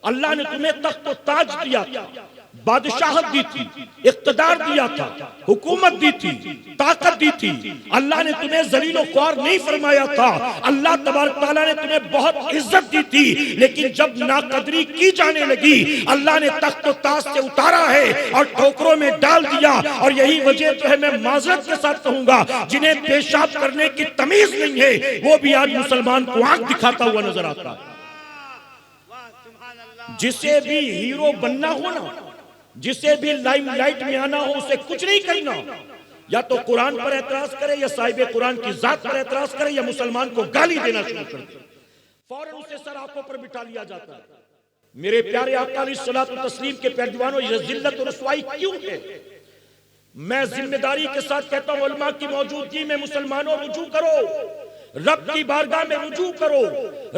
اللہ نے تمہیں تخت و تاج دیا تھا، بادشاہت دی تھی، اقتدار دیا تھا، حکومت دی تھی، طاقت دی تھی۔ اللہ نے تمہیں ذلیل و خوار نہیں فرمایا تھا۔ اللہ تبارک تعالیٰ نے تمہیں بہت عزت دی تھی، لیکن جب ناقدری کی جانے لگی اللہ نے تخت و تاج سے اتارا ہے اور ٹھوکروں میں ڈال دیا۔ اور یہی وجہ تو ہے، میں معذرت کے ساتھ کہوں گا، جنہیں پیشاب کرنے کی تمیز نہیں ہے وہ بھی آج مسلمان کو آنکھ دکھاتا ہوا نظر آتا ہے۔ جسے بھی ہیرو بننا ہو نا، جسے بھی لائم لائٹ میں آنا ہو، اسے کچھ نہیں کرنا، یا تو قرآن پر اعتراض کرے، یا صاحب قرآن کی ذات پر اعتراض کرے، یا مسلمان کو گالی دینا شروع کر دے، فوراً اسے سر آنکھوں پر بٹھا لیا جاتا ہے۔ میرے پیارے آقا علیہ الصلوۃ والتسلیم کے پیروانوں، یہ ذلت و رسوائی کیوں ہے؟ میں ذمہ داری کے ساتھ کہتا ہوں، علماء کی موجودگی میں مسلمانوں رجوع کرو، رب کی بارگاہ میں رجوع کرو،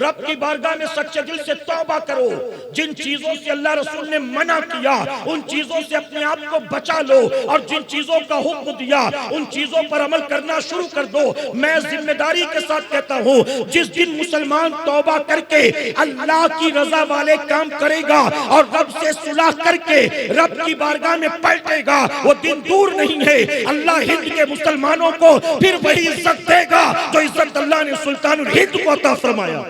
رب کی بارگاہ میں سچے دل سے توبہ کرو۔ جن چیزوں سے اللہ رسول نے منع کیا ان چیزوں سے اپنے آپ کو بچا لو، اور جن چیزوں کا حکم دیا ان چیزوں پر عمل کرنا شروع کر دو۔ میں ذمہ داری کے ساتھ کہتا ہوں، جس دن مسلمان توبہ کر کے اللہ کی رضا والے کام کرے گا اور رب سے صلح کر کے رب کی بارگاہ میں پلٹے گا، وہ دن دور نہیں ہے، اللہ ہند کے مسلمانوں کو پھر وہی عزت دے گا جو عزت اللہ نے سلطان الہند کو عطا فرمایا،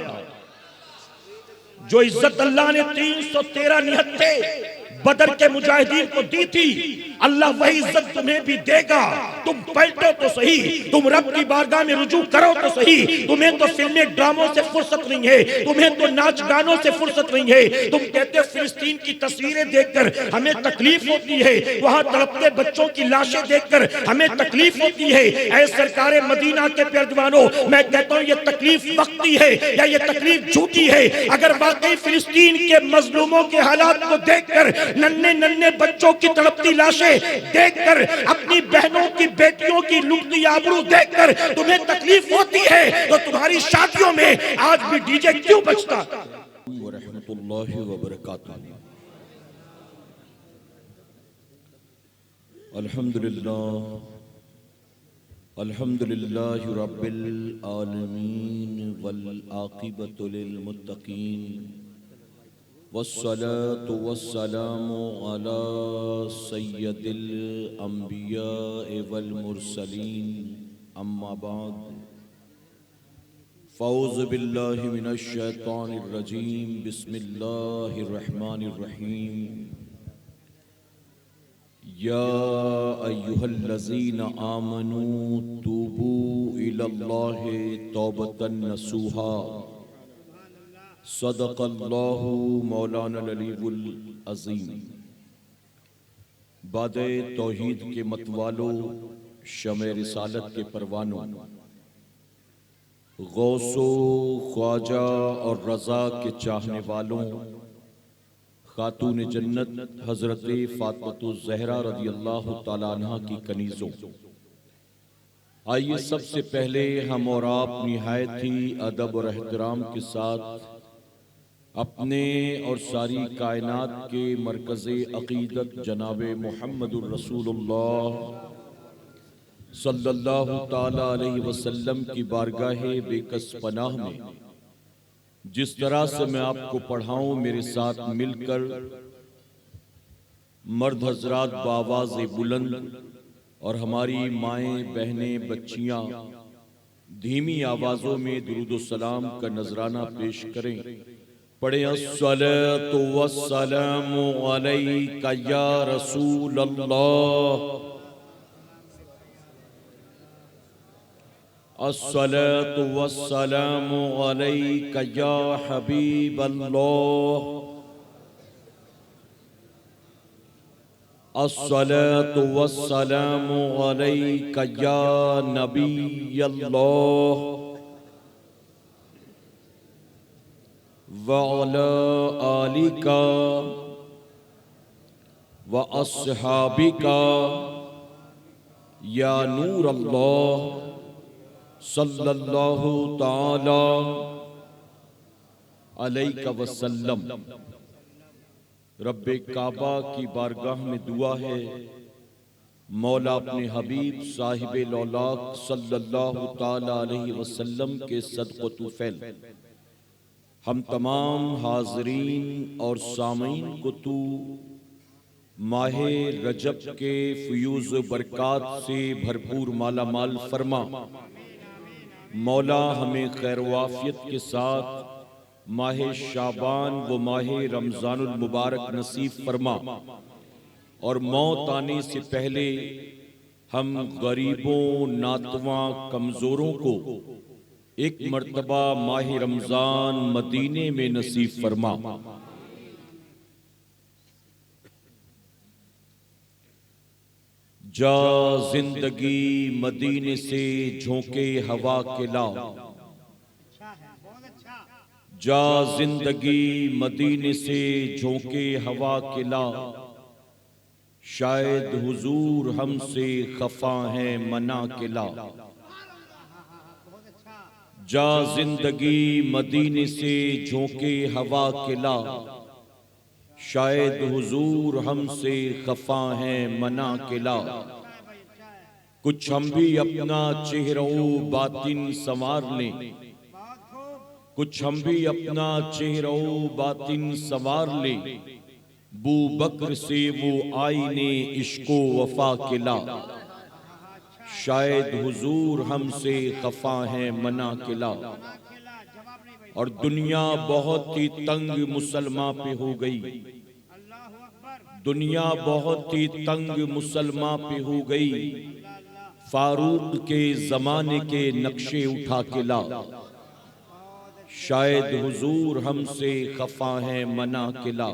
جو عزت اللہ نے 313 نہتے بدر کے مجاہدین کو دی تھی، اللہ وہی عزت تمہیں بھی دے گا۔ تم پلٹو تو صحیح، تم رب کی بارگاہ میں رجوع کرو تو صحیح۔ تمہیں تو فلمیں ڈراموں سے فرصت نہیں ہے، تمہیں تو ناچ گانوں سے فرصت نہیں ہے۔ تم کہتے ہو فلسطین کی تصویریں دیکھ کر ہمیں تکلیف ہوتی ہے، وہاں تڑپتے بچوں کی لاشیں دیکھ کر ہمیں تکلیف ہوتی ہے۔ اے سرکار مدینہ کے پیروانوں، میں کہتا ہوں یہ تکلیف وقتی ہے یا یہ تکلیف جھوٹی ہے؟ اگر واقعی فلسطین کے مظلوموں کے حالات کو دیکھ کر، ننھے ننھے بچوں کی تڑپتی لاشیں دیکھ کر، اپنی بہنوں کی بیٹیوں کی لٹتی آبرو دیکھ کر تمہیں تکلیف ہوتی ہے، تو تمہاری شادیوں میں آج بھی ڈی جے کیوں بجتا؟ ورحمۃ اللہ وبرکاتہ۔ الحمدللہ رب العالمین والعاقبۃ للمتقین، والصلاة والسلام على سید الانبیاء والمرسلین، اما بعد فاعوذ باللہ من الشیطان الرجیم، بسم اللہ الرحمن الرحیم۔ یا ایہا الذین آمنوا توبوا الی اللہ توبۃ نصوحا، صدق اللہ مولانا العلی العظیم۔ باد توحید کے متوالو، شمع رسالت کے پروانوں، غوث و خواجہ اور رضا کے چاہنے والوں، خاتون جنت حضرت فاطمہ الزہرا رضی اللہ تعالیٰ عنہ کی کنیزوں، آئیے سب سے پہلے ہم اور آپ نہایت ہی ادب اور احترام کے ساتھ اپنے اور ساری کائنات کے مرکز عقیدت جناب محمد الرسول اللہ صلی اللہ تعالیٰ علیہ وسلم کی بارگاہ بے کس پناہ میں جس طرح سے میں آپ کو پڑھاؤں، میرے ساتھ مل کر مرد حضرات بآواز بلند اور ہماری مائیں بہنیں بچیاں دھیمی آوازوں میں درود و سلام کا نذرانہ پیش کریں۔ پڑھیں الصلاۃ والسلام علیک یا رسول اللہ، الصلاۃ والسلام علیک یا حبیب اللہ، الصلاۃ والسلام علیک یا نبی اللہ، وعلی آلک واصحابک یا نور اللہ صلی اللہ تعالی علیہ وسلم۔ رب کعبہ کی بارگاہ میں دعا ہے، مولا اپنے حبیب صاحب لولاک صلی اللہ تعالی علیہ وسلم کے صدق و طفیل ہم تمام حاضرین اور سامعین کو تو ماہ رجب کے فیوز و برکات سے بھرپور مالا مال فرما۔ مولا ہمیں خیر و عافیت کے ساتھ ماہ شعبان و ماہ رمضان المبارک نصیب فرما، اور موت آنے سے پہلے ہم غریبوں، ناتواں، کمزوروں کو ایک مرتبہ ماہ رمضان مدینے میں نصیب فرما۔ جا زندگی مدینے سے جھونکے ہوا کے لا، جا زندگی مدینے سے جھونکے ہوا کے لا، شاید حضور ہم سے خفا ہیں منع کے لا۔ جا زندگی مدینے سے جھونکے ہوا کے لا، شاید حضور ہم سے خفا ہیں منع کے لا۔ کچھ ہم بھی اپنا چہرہ و باطن سنوار لیں، کچھ ہم بھی اپنا چہرہ و باطن سنوار لیں، بو بکر سے وہ آئینے عشق و وفا کے لا۔ شاید حضور ہم سے خفا ہیں منع کے لا۔ اور دنیا بہت ہی تنگ مسلمان پہ ہو گئی، دنیا بہت ہی تنگ مسلمان پہ ہو گئی، فاروق کے زمانے کے نقشے اٹھا کے لا۔ شاید حضور ہم سے خفا ہیں منع کے لا۔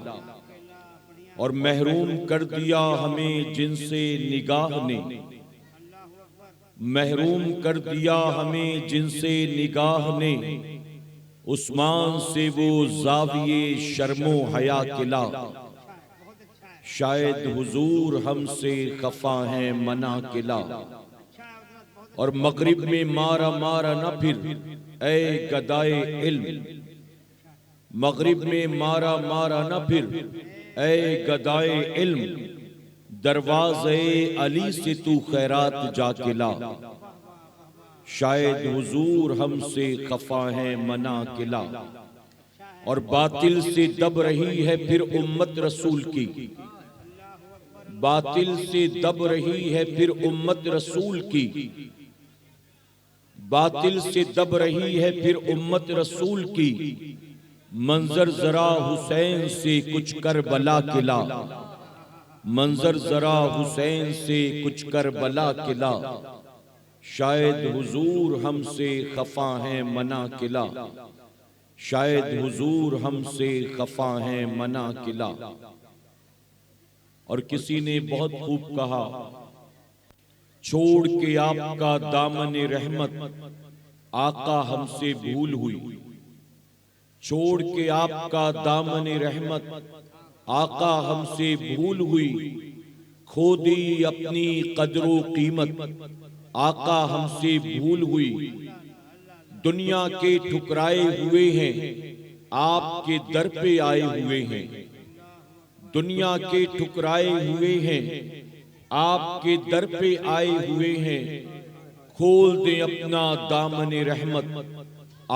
اور محروم کر دیا ہمیں جن سے نگاہ نے، محروم کر دیا ہمیں جن سے نگاہ نے، عثمان سے وہ زاویے شرم و حیا کے لا۔ شاید حضور ہم سے خفا ہیں منع کے لا۔ اور مغرب میں مارا مارا نہ پھر اے گدائے علم، مغرب میں مارا مارا نہ پھر اے گدائے علم، دروازے علی سے تو خیرات جا کے لا۔ شاید حضور ہم سے خفا ہیں منع کے لا۔ اور باطل سے دب رہی ہے پھر امت رسول کی، باطل سے دب رہی ہے پھر امت رسول کی، باطل سے دب رہی ہے پھر امت رسول کی، منظر ذرا حسین سے کچھ کربلا کے لا، منظر ذرا حسین سے کچھ کربلا کے لا۔ شاید حضور ہم سے خفا ہیں منع کے لا، شاید حضور ہم سے خفا ہیں منع کے لا۔ اور کسی نے بہت خوب کہا، چھوڑ کے آپ کا دامن رحمت آقا ہم سے بھول ہوئی، چھوڑ کے آپ کا دامن رحمت آقا ہم سے بھول ہوئی، کھو دی اپنی قدر و قیمت آقا ہم سے بھول ہوئی، دنیا کے ٹھکرائے ہوئے ہیں آپ کے در پہ آئے ہوئے ہیں، دنیا کے ٹھکرائے ہوئے ہیں آپ کے در پہ آئے ہوئے ہیں، کھول دیں اپنا دامن رحمت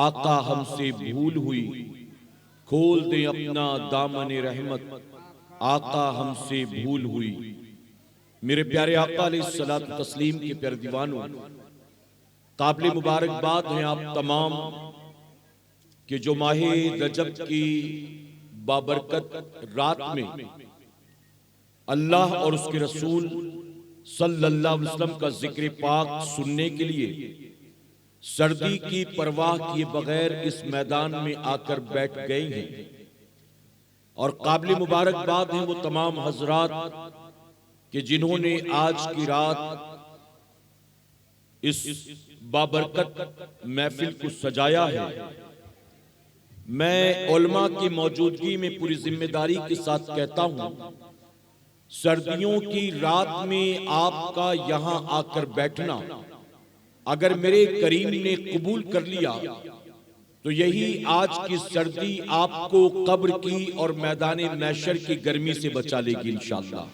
آقا ہم سے بھول ہوئی، کھول دیں اپنا دامن رحمت آقا ہم سے بھول ہوئی۔ میرے پیارے آقا علیہ الصلوۃ والتسلیم کے پیارے دیوانوں، قابل مبارکباد ہیں آپ تمام کہ جو ماہ رجب کی بابرکت رات میں اللہ اور اس کے رسول صلی اللہ علیہ وسلم کا ذکر پاک سننے کے لیے سردی کی پرواہ کیے بغیر اس میدان میں آ کر بیٹھ گئے ہیں۔ اور قابل مبارکباد ہیں وہ تمام حضرات کہ جنہوں نے آج کی رات اس بابرکت محفل کو سجایا ہے۔ میں علماء کی موجودگی میں پوری ذمہ داری کے ساتھ کہتا ہوں، سردیوں کی رات میں آپ کا یہاں آ کر بیٹھنا اگر میرے کریم نے قبول کر لیا تو یہی آج کی سردی آپ کو قبر کی اور میدان محشر کی گرمی سے بچا لے گی انشاءاللہ۔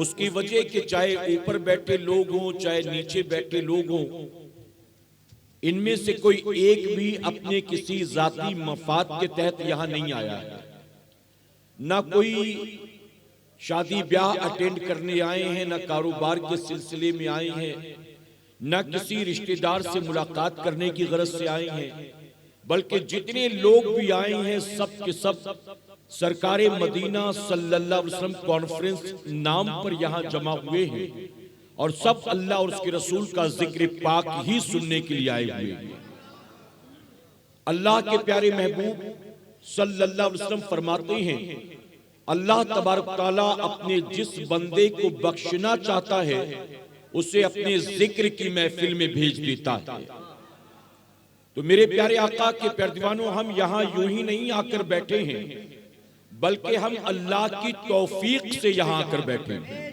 اس کی وجہ کہ چاہے اوپر بیٹھے لوگ ہوں چاہے نیچے بیٹھے لوگ ہوں، ان میں سے کوئی ایک بھی اپنے کسی ذاتی مفاد کے تحت یہاں نہیں آیا ہے، نہ کوئی شادی بیاہ اٹینڈ کرنے آئے ہیں، نہ کاروبار کے سلسلے میں آئے ہیں، نہ کسی رشتہ دار سے ملاقات کرنے کی غرض سے آئے ہیں، بلکہ جتنے لوگ بھی آئے ہیں سب کے سب سرکار مدینہ صلی اللہ علیہ وسلم کانفرنس نام پر یہاں جمع ہوئے ہیں، اور سب اللہ اور اس کے رسول کا ذکر پاک ہی سننے کے لیے آئے ہوئے ہیں۔ اللہ کے پیارے محبوب صلی اللہ علیہ وسلم فرماتے ہیں، اللہ تبارک تعالیٰ اپنے جس بندے کو بخشنا چاہتا ہے اسے اپنے ذکر کی محفل میں بھیج دیتا ہے۔ تو میرے پیارے آقا کے پیارے دیوانوں، ہم یہاں یوں ہی نہیں آ کر بیٹھے ہیں، بلکہ ہم اللہ کی توفیق سے یہاں آ کر بیٹھے ہیں،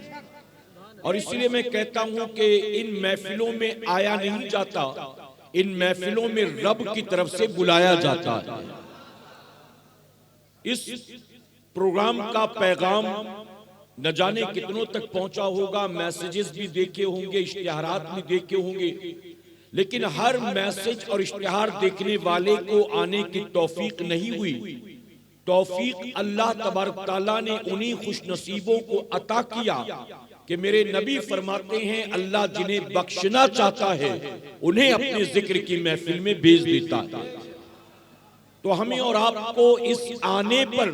اور اس لیے میں کہتا ہوں کہ ان محفلوں میں آیا نہیں جاتا، ان محفلوں میں رب کی طرف سے بلایا جاتا ہے۔ اس پروگرام کا پیغام نہ جانے کتنوں تک پہنچا ہوگا، میسیجز بھی دیکھے ہوں گے، اشتہارات بھی دیکھے ہوں گے، لیکن ہر میسیج اور اشتہار دیکھنے والے کو آنے کی توفیق نہیں ہوئی۔ توفیق اللہ تبارک تعالیٰ نے انہی خوش نصیبوں کو عطا کیا کہ میرے نبی فرماتے ہیں اللہ جنہیں بخشنا چاہتا ہے انہیں اپنے ذکر کی محفل میں بھیج دیتا ہے۔ تو ہمیں اور آپ کو اس آنے پر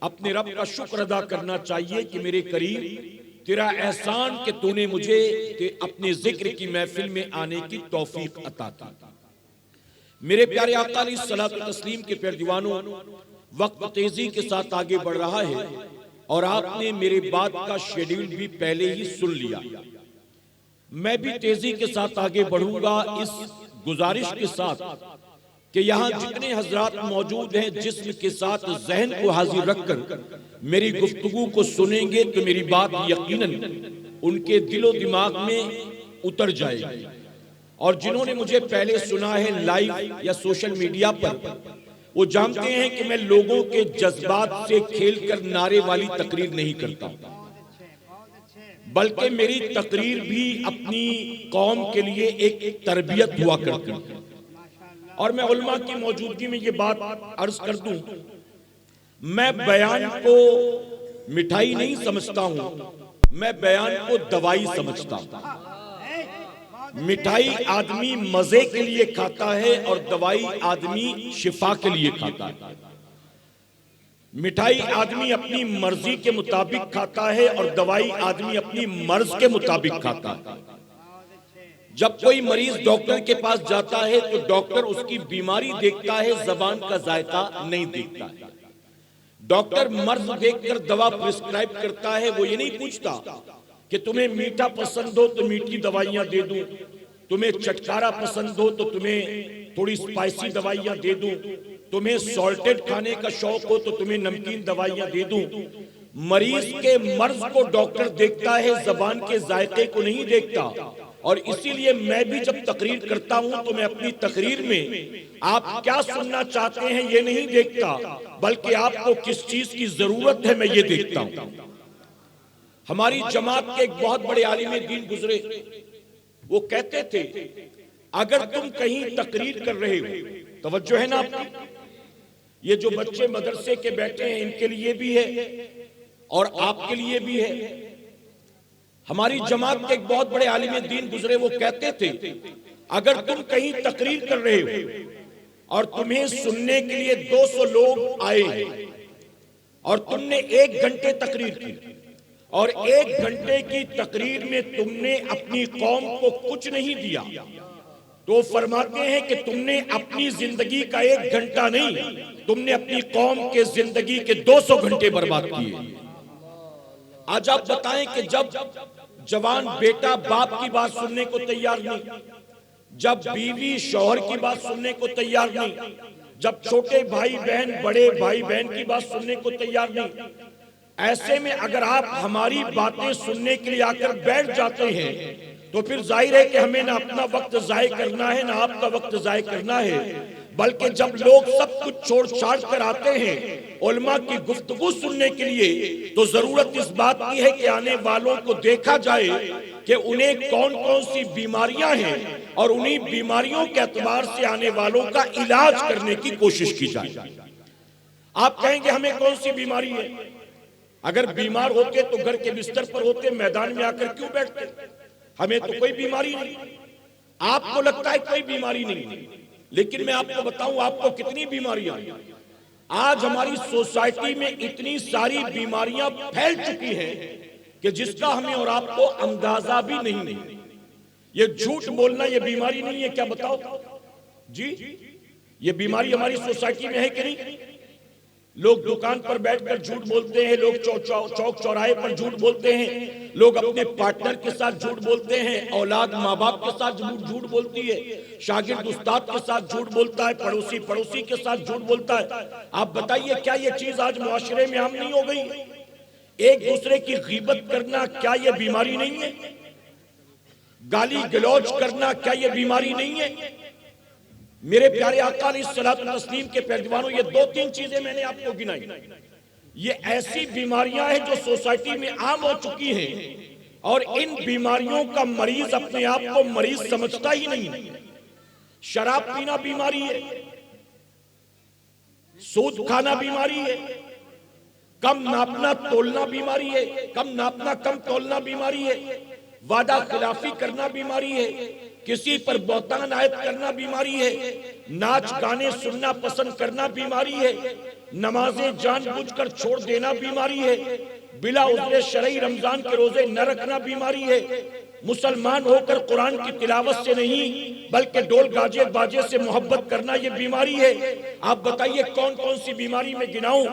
اپنے رب کا شکر ادا کرنا چاہیے کہ میرے کریم تیرا احسان کہ تو نے مجھے اپنے ذکر کی محفل میں آنے کی توفیق عطا کی۔ میرے پیارے آقا علیہ الصلوۃ والتسلیم کے پیارے دیوانوں، وقت تیزی کے ساتھ آگے بڑھ رہا ہے اور آپ نے میرے بات کا شیڈیول بھی پہلے ہی سن لیا۔ میں بھی تیزی کے ساتھ آگے بڑھوں گا اس گزارش کے ساتھ کہ یہاں جتنے حضرات موجود ہیں جسم کے ساتھ ذہن کو حاضر رکھ کر میری گفتگو کو سنیں گے تو میری بات یقیناً ان کے دل و دماغ میں اتر جائے گی، اور جنہوں نے مجھے پہلے سنا ہے لائیو یا سوشل میڈیا پر، وہ جانتے ہیں کہ میں لوگوں کے جذبات سے کھیل کر نعرے والی تقریر نہیں کرتا، بلکہ میری تقریر بھی اپنی قوم کے لیے ایک تربیت ہوا کرتی ہے۔ اور میں علماء کی موجودگی میں یہ بات عرض کر دوں، میں بیان کو مٹھائی نہیں سمجھتا ہوں، میں بیان کو دوائی سمجھتا ہوں۔ مٹھائی آدمی مزے کے لیے کھاتا ہے اور دوائی آدمی شفا کے لیے کھاتا ہے۔ مٹھائی آدمی اپنی مرضی کے مطابق کھاتا ہے اور دوائی آدمی اپنی مرض کے مطابق کھاتا ہے۔ جب کوئی مریض ڈاکٹر کے پاس جاتا ہے تو ڈاکٹر اس کی بیماری دیکھتا ہے، زبان کا ذائقہ نہیں دیکھتا ہے۔ ڈاکٹر مرض دیکھ کر دوا پرسکرائب کرتا ہے، وہ یہ نہیں پوچھتا کہ تمہیں میٹھا پسند ہو تو میٹھی دوائیاں دے دوں، تمہیں چٹکارا پسند ہو تو تمہیں تھوڑی سپائسی دوائیاں دے دوں، تمہیں سالٹڈ کھانے کا شوق ہو تو تمہیں نمکین دوائیاں دے دوں۔ مریض کے مرض کو ڈاکٹر دیکھتا ہے، زبان کے ذائقے کو نہیں دیکھتا۔ اور اسی لیے میں بھی جب تقریر کرتا ہوں تو میں اپنی تقریر میں آپ کیا سننا چاہتے ہیں یہ نہیں دیکھتا، بلکہ آپ کو کس چیز کی ضرورت ہے میں یہ دیکھتا ہوں۔ ہماری جماعت کے ایک بہت بڑے عالم دین گزرے، وہ کہتے تھے اگر تم کہیں تقریر کر رہے ہو، توجہ ہے نا آپ کی، یہ جو بچے مدرسے کے بیٹھے ہیں ان کے لیے بھی ہے اور آپ کے لیے بھی ہے۔ ہماری جماعت کے ایک بہت بڑے عالم دین گزرے، وہ کہتے تھے اگر تم کہیں تقریر کر رہے ہو اور تمہیں سننے کے لیے 200 لوگ آئے ہیں اور تم نے 1 گھنٹے تقریر کی اور 1 گھنٹے کی تقریر میں تم نے اپنی قوم کو کچھ نہیں دیا، تو فرماتے ہیں کہ تم نے اپنی زندگی کا 1 گھنٹہ نہیں، تم نے اپنی قوم کے زندگی کے 200 گھنٹے برباد کیے۔ آج آپ بتائیں کہ جب جوان بیٹا باپ کی بات سننے کو تیار نہیں، جب بیوی شوہر کی بات سننے کو تیار نہیں، جب چھوٹے بھائی بہن بڑے بھائی بہن کی بات سننے کو تیار نہیں، ایسے میں اگر آپ ہماری باتیں سننے کے لیے آ کر بیٹھ جاتے ہیں تو پھر ظاہر ہے کہ ہمیں نہ اپنا وقت ضائع کرنا ہے نہ آپ کا وقت ضائع کرنا ہے، بلکہ جب لوگ سب کچھ چھوڑ چھاڑ کر آتے ہیں علماء کی گفتگو سننے کے لیے تو ضرورت اس بات کی ہے کہ آنے والوں کو دیکھا جائے کہ انہیں کون کون سی بیماریاں ہیں اور انہی بیماریوں کے اعتبار سے آنے والوں کا علاج کرنے کی کوشش کی جائے۔ آپ کہیں گے ہمیں کون سی بیماری ہے؟ اگر بیمار ہوتے تو گھر کے بستر پر ہوتے، میدان میں آ کر کیوں بیٹھتے؟ ہمیں تو کوئی بیماری نہیں۔ آپ کو لگتا ہے کوئی بیماری نہیں، لیکن میں آپ کو بتاؤں آپ کو کتنی بیماریاں ہیں۔ آج ہماری سوسائٹی میں اتنی ساری بیماریاں پھیل چکی ہیں کہ جس کا ہمیں اور آپ کو اندازہ بھی نہیں۔ یہ جھوٹ بولنا یہ بیماری نہیں ہے کیا؟ بتاؤ جی، یہ بیماری ہماری سوسائٹی میں ہے کہ نہیں؟ لوگ دکان پر بیٹھ کر جھوٹ بولتے ہیں، لوگ چوک چوراہے پر جھوٹ بولتے ہیں، لوگ اپنے پارٹنر کے ساتھ جھوٹ بولتے ہیں، اولاد ماں باپ کے ساتھ جھوٹ بولتی ہے، شاگرد استاد کے ساتھ جھوٹ بولتا ہے، پڑوسی کے ساتھ جھوٹ بولتا ہے۔ آپ بتائیے کیا یہ چیز آج معاشرے میں عام نہیں ہو گئی؟ ایک دوسرے کی غیبت کرنا کیا یہ بیماری نہیں ہے؟ گالی گلوچ کرنا کیا یہ بیماری نہیں ہے؟ میرے پیارے آقا علیہ الصلوۃ والتسلیم کے پیروانوں، یہ دو تین چیزیں میں نے آپ کو گنائی، یہ ایسی بیماریاں ہیں جو سوسائٹی میں عام ہو چکی ہیں، اور ان بیماریوں کا مریض اپنے آپ کو مریض سمجھتا ہی نہیں۔ شراب پینا بیماری ہے، سود کھانا بیماری ہے، کم ناپنا تولنا بیماری ہے، کم ناپنا کم تولنا بیماری ہے، وعدہ خلافی کرنا بیماری ہے، کسی پر بہتان عائد کرنا بیماری ہے، ناچ گانے سننا پسند کرنا بیماری ہے، نمازیں جان بوجھ کر چھوڑ دینا بیماری ہے، بلا عذر شرعی رمضان کے روزے نہ رکھنا بیماری ہے، مسلمان ہو کر قرآن کی تلاوت سے نہیں بلکہ ڈول گاجے باجے سے محبت کرنا یہ بیماری ہے۔ آپ بتائیے کون کون سی بیماری میں گناؤں؟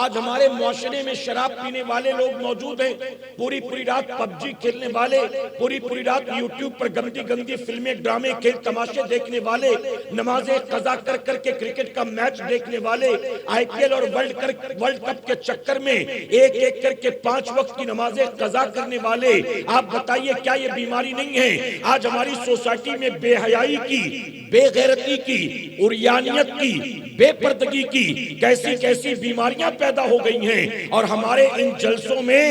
آج ہمارے معاشرے میں شراب پینے والے لوگ موجود ہیں، پوری رات پب جی کھیلنے والے، پوری رات یوٹیوب پر گندی فلمیں ڈرامے کھیل تماشے دیکھنے والے، نمازیں قضا کر کے کرکٹ کا میچ دیکھنے والے، آئی پی ایل اور ورلڈ کپ کے چکر میں ایک کر کے 5 وقت کی نمازیں قضا کرنے والے۔ آپ بتائیے کیا یہ بیماری نہیں ہے؟ آج ہماری سوسائٹی میں بے حیائی کی، بے غیرتی کی، عریانیت کی، بے پردگی کی کیسی بیماریاں پیدا ہو گئی ہیں، اور ہمارے ان جلسوں میں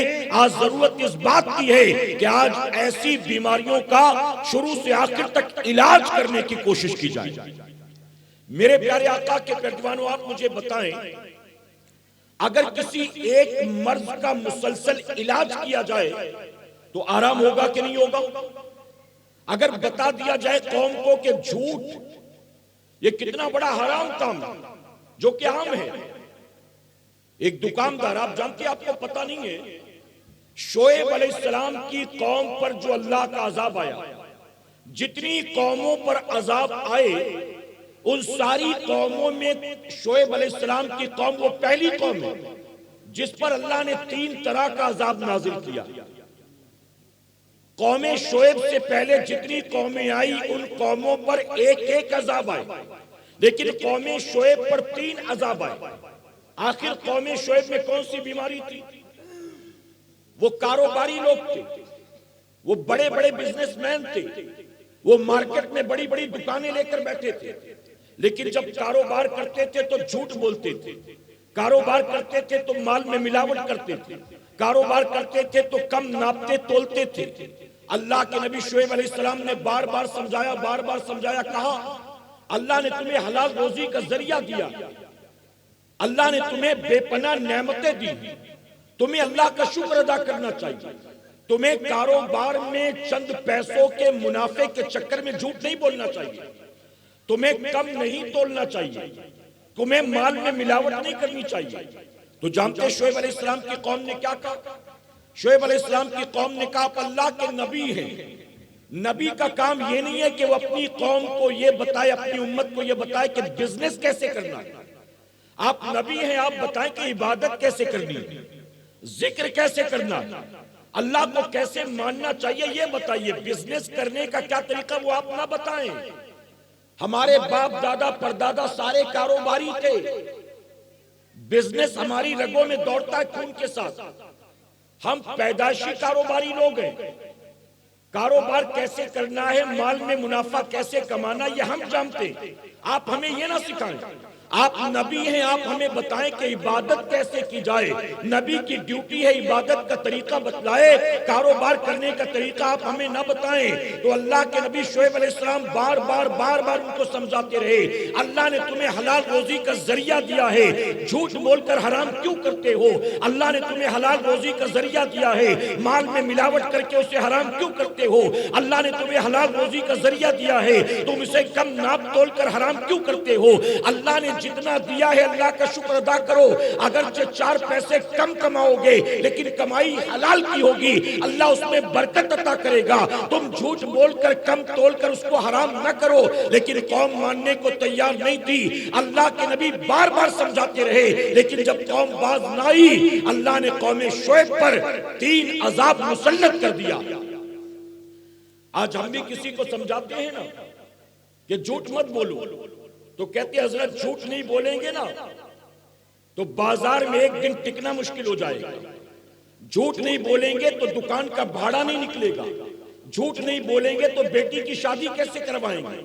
آج ضرورت اس بات کی ہے کہ آج ایسی بیماریوں کا شروع سے آخر تک علاج کرنے کی کوشش کی جائے۔ میرے پیارے آقا کے پیروانوں، آپ مجھے بتائیں اگر کسی ایک مرض کا مسلسل علاج کیا جائے تو آرام ہوگا کہ نہیں ہوگا؟ اگر بتا دیا جائے قوم کو کہ جھوٹ یہ کتنا بڑا حرام کام ہے جو کہ عام ہے، ایک دکاندار، آپ جانتے ہیں، آپ کو پتہ نہیں ہے، شعیب علیہ السلام کی قوم پر جو اللہ کا عذاب آیا، جتنی قوموں پر عذاب آئے ان ساری قوموں میں شعیب علیہ السلام کی قوم وہ پہلی قوم ہے جس پر اللہ نے 3 طرح کا عذاب نازل کیا۔ قوم شعیب سے پہلے جتنی قومیں آئی ان قوموں پر ایک عذاب آئے، لیکن قوم شعیب پر 3 عذاب آئے۔ آخر قوم شعیب میں کون سی بیماری تھی؟ وہ کاروباری لوگ تھے، وہ بڑے بزنس مین تھے، وہ مارکیٹ میں بڑی دکانیں لے کر بیٹھے تھے، لیکن جب کاروبار کرتے تھے تو جھوٹ بولتے تھے، کاروبار کرتے تھے تو مال میں ملاوٹ کرتے تھے، کاروبار کرتے تھے تو کم ناپتے تولتے تھے۔ اللہ کے نبی شعیب علیہ السلام نے بار بار سمجھایا، کہا اللہ نے تمہیں حلال روزی کا ذریعہ دیا، اللہ نے تمہیں بے پناہ نعمتیں دی، تمہیں اللہ کا شکر ادا کرنا چاہیے، تمہیں کاروبار میں چند پیسوں کے منافع کے چکر میں جھوٹ نہیں بولنا چاہیے، تمہیں کم نہیں تولنا چاہیے، تمہیں مال میں ملاوٹ نہیں کرنی چاہیے۔ تو جانتے شعیب علیہ السلام کی قوم نے کیا کہا؟ شعیب علیہ السلام کی قوم نے کہا آپ اللہ کے نبی ہیں، نبی کا کام یہ نہیں ہے کہ وہ اپنی قوم کو یہ بتائے، اپنی امت کو یہ بتائے کہ بزنس کیسے کرنا ہے۔ آپ نبی ہیں، آپ بتائیں کہ عبادت کیسے کرنی ہے، ذکر کیسے کرنا ہے، اللہ کو کیسے ماننا چاہیے یہ بتائیے، بزنس کرنے کا کیا طریقہ وہ آپ نہ بتائیں۔ ہمارے باپ دادا پردادا سارے کاروباری تھے، بزنس ہماری رگوں میں دوڑتا ہے خون کے ساتھ، ہم پیدائشی کاروباری لوگ ہیں، کاروبار کیسے کرنا ہے، مال میں منافع کیسے کمانا یہ ہم جانتے ہیں، آپ ہمیں یہ نہ سکھائیں۔ آپ نبی ہیں، آپ ہمیں بتائیں کہ عبادت کیسے کی جائے. نبی کی ڈیوٹی ہے عبادت کا طریقہ بتلائے، کاروبار کرنے کا طریقہ آپ ہمیں نہ بتائیں. تو اللہ کے نبی شعیب علیہ السلام بار بار ان کو سمجھاتے رہے، اللہ نے تمہیں حلال روزی کا ذریعہ دیا ہے، جھوٹ بول کر حرام کیوں کرتے ہو؟ اللہ نے تمہیں حلال روزی کا ذریعہ دیا ہے، مال میں ملاوٹ کر کے اسے حرام کیوں کرتے ہو؟ اللہ نے تمہیں حلال روزی کا ذریعہ دیا ہے، تم اسے کم ناپ تول کر حرام کیوں کرتے ہو؟ اللہ نے جتنا دیا ہے اللہ کا شکر ادا کرو. اگرچہ 4 پیسے کم کماؤ گے لیکن کمائی حلال کی ہوگی، اللہ اس میں برکت عطا کرے گا. تم جھوٹ بول کر کم تول کر اس کو حرام نہ کرو. لیکن قوم ماننے کو تیار نہیں تھی. اللہ کے نبی بار بار سمجھاتے رہے، لیکن جب قوم باز نہ آئی، اللہ نے قوم شعیب پر 3 عذاب مسلط کر دیا. آج ہم بھی کسی کو سمجھاتے ہیں نا کہ جھوٹ مت بولو، تو کہتے ہیں حضرت جھوٹ نہیں بولیں گے نا تو بازار میں ایک دن ٹکنا مشکل ہو جائے گا. جھوٹ نہیں بولیں گے تو دکان کا بھاڑا نہیں نکلے گا. جھوٹ نہیں بولیں گے تو بیٹی کی شادی کیسے کروائیں گے؟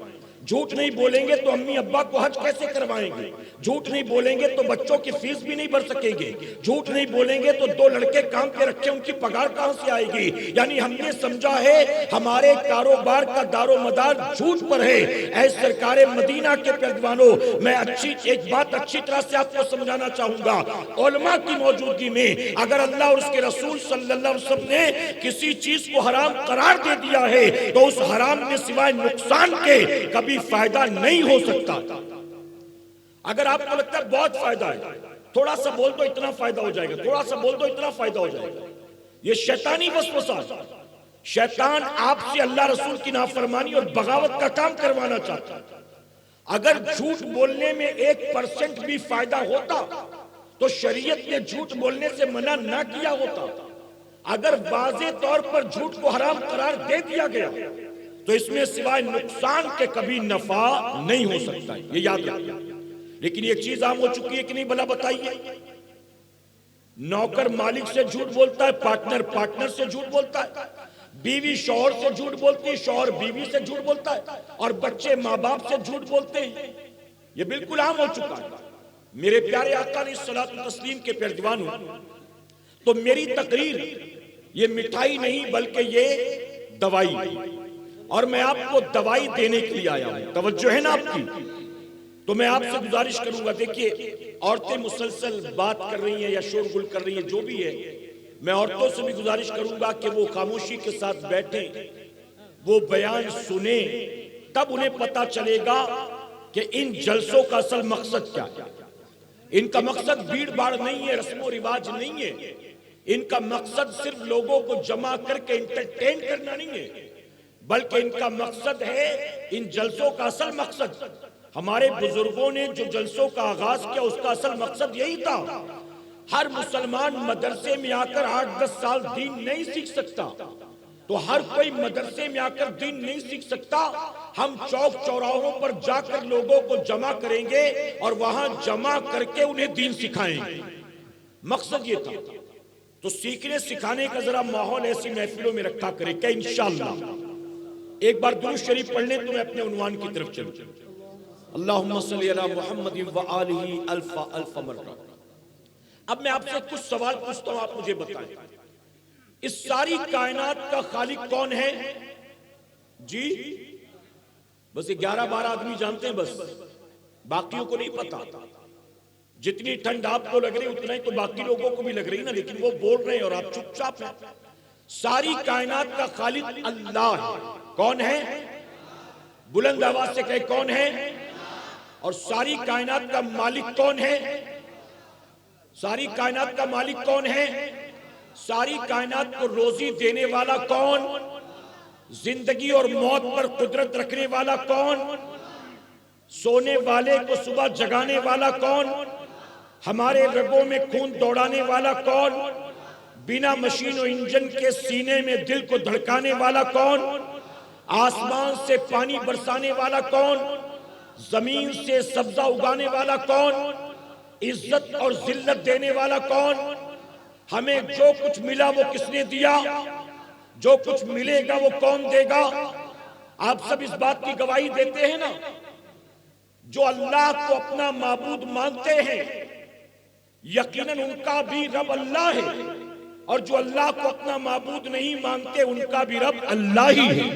جھوٹ نہیں بولیں گے تو امی ابا کو حج کیسے کروائیں گے؟ جھوٹ نہیں بولیں گے تو بچوں کی فیس بھی نہیں بھر سکیں گے. جھوٹ نہیں بولیں گے تو 2 لڑکے کام پہ رکھے ان کی پگار کہاں سے آئے گی؟ یعنی ہم نے سمجھا ہے ہمارے کاروبار کا دار و مدار جھوٹ پر ہے. اے سرکار مدینہ کے پہلوانوں، میں ایک بات اچھی طرح سے آپ کو سمجھانا چاہوں گا. علماء کی موجودگی میں اگر اللہ اور اس کے رسول صلی اللہ علیہ وسلم نے کسی چیز کو حرام قرار دے دیا ہے تو اس حرام میں سوائے نقصان کے کبھی فائدہ نہیں ہو سکتا. اگر آپ کو لگتا ہے بہت فائدہ ہے، تھوڑا سا بول دو اتنا فائدہ ہو جائے گا، تھوڑا سا بول دو اتنا فائدہ ہو جائے گا. یہ شیطانی وسوسہ. شیطان آپ سے اللہ رسول کی نافرمانی اور بغاوت کا کام کروانا چاہتا ہے. اگر جھوٹ بولنے میں 1% بھی فائدہ ہوتا تو شریعت نے جھوٹ بولنے سے منع نہ کیا ہوتا. اگر واضح طور پر جھوٹ کو حرام قرار دے دیا گیا تو اس میں سوائے نقصان کے کبھی نفع نہیں ہو سکتا. یہ یاد رکھیں. لیکن یہ چیز عام ہو چکی ہے کہ نہیں بھلا بتائیے؟ نوکر مالک سے جھوٹ بولتا ہے، پارٹنر سے جھوٹ بولتا ہے، بیوی شوہر سے جھوٹ بولتی ہے، شوہر بیوی سے جھوٹ بولتا ہے، اور بچے ماں باپ سے جھوٹ بولتے ہیں. یہ بالکل عام ہو چکا ہے. میرے پیارے آقا علیہ الصلوۃ والتسلیم کے پیروانوں، تو میری تقریر یہ مٹھائی نہیں بلکہ یہ دوائی، اور میں آپ کو دوائی دینے کے لیے آیا ہوں. توجہ ہے نا آپ کی؟ تو میں آپ سے گزارش کروں گا، دیکھیے عورتیں مسلسل بات کر رہی ہیں یا شور گل کر رہی ہیں، جو بھی ہے، میں عورتوں سے بھی گزارش کروں گا کہ وہ خاموشی کے ساتھ بیٹھیں، وہ بیان سنیں، تب انہیں پتا چلے گا کہ ان جلسوں کا اصل مقصد کیا ہے. ان کا مقصد بھیڑ بھاڑ نہیں ہے، رسم و رواج نہیں ہے. ان کا مقصد صرف لوگوں کو جمع کر کے انٹرٹین کرنا نہیں ہے، بلکہ ان کا مقصد ہے، ان جلسوں کا اصل مقصد، ہمارے بزرگوں نے جو جلسوں کا آغاز کیا اس کا اصل مقصد یہی تھا. ہر مسلمان مدرسے میں آ کر 8-10 سال دین نہیں سیکھ سکتا، تو ہر کوئی مدرسے میں آ کر دین نہیں سیکھ سکتا. ہم چوک چوراہوں پر جا کر لوگوں کو جمع کریں گے اور وہاں جمع کر کے انہیں دین سکھائیں گے. مقصد یہ تھا. تو سیکھنے سکھانے کا ذرا ماحول ایسی محفلوں میں رکھا کرے کہ انشاءاللہ. ایک بار درود شریف پڑھ لیں تو میں اپنے عنوان کی طرف چلوں. اللہم صلی علی محمد وآلہ الف الف مرہ. اب میں آپ سے کچھ سوال پوچھتا ہوں، آپ مجھے بتائیں اس ساری کائنات کا خالق کون ہے؟ جی بس 11-12 آدمی جانتے ہیں، بس باقیوں کو نہیں پتا. جتنی ٹھنڈ آپ کو لگ رہی اتنا ہی تو باقی لوگوں کو بھی لگ رہی نا، لیکن وہ بول رہے ہیں اور آپ چپ چاپ ہیں. ساری کائنات کا خالق اللہ ہے. کون ہے؟ بلند آواز سے کہے کون ہے؟ اور ساری کائنات کا مالک کون ہے؟ ساری کائنات کا مالک کون ہے؟ ساری کائنات کو روزی دینے والا کون؟ زندگی اور موت پر قدرت رکھنے والا کون؟ سونے والے کو صبح جگانے والا کون؟ ہمارے رگوں میں خون دوڑانے والا کون؟ بنا مشین و انجن کے سینے میں دل کو دھڑکانے والا کون؟ آسمان سے پانی برسانے والا کون؟ زمین سے سبزہ اگانے والا کون؟ عزت اور ذلت دینے والا کون؟ ہمیں جو کچھ ملا وہ کس نے دیا؟ جو کچھ ملے گا وہ کون دے گا؟ آپ سب اس بات کی گواہی دیتے ہیں نا. جو اللہ کو اپنا معبود مانتے ہیں یقیناً ان کا بھی رب اللہ ہے، اور جو اللہ کو اپنا معبود نہیں مانتے ان کا بھی رب اللہ ہی ہے۔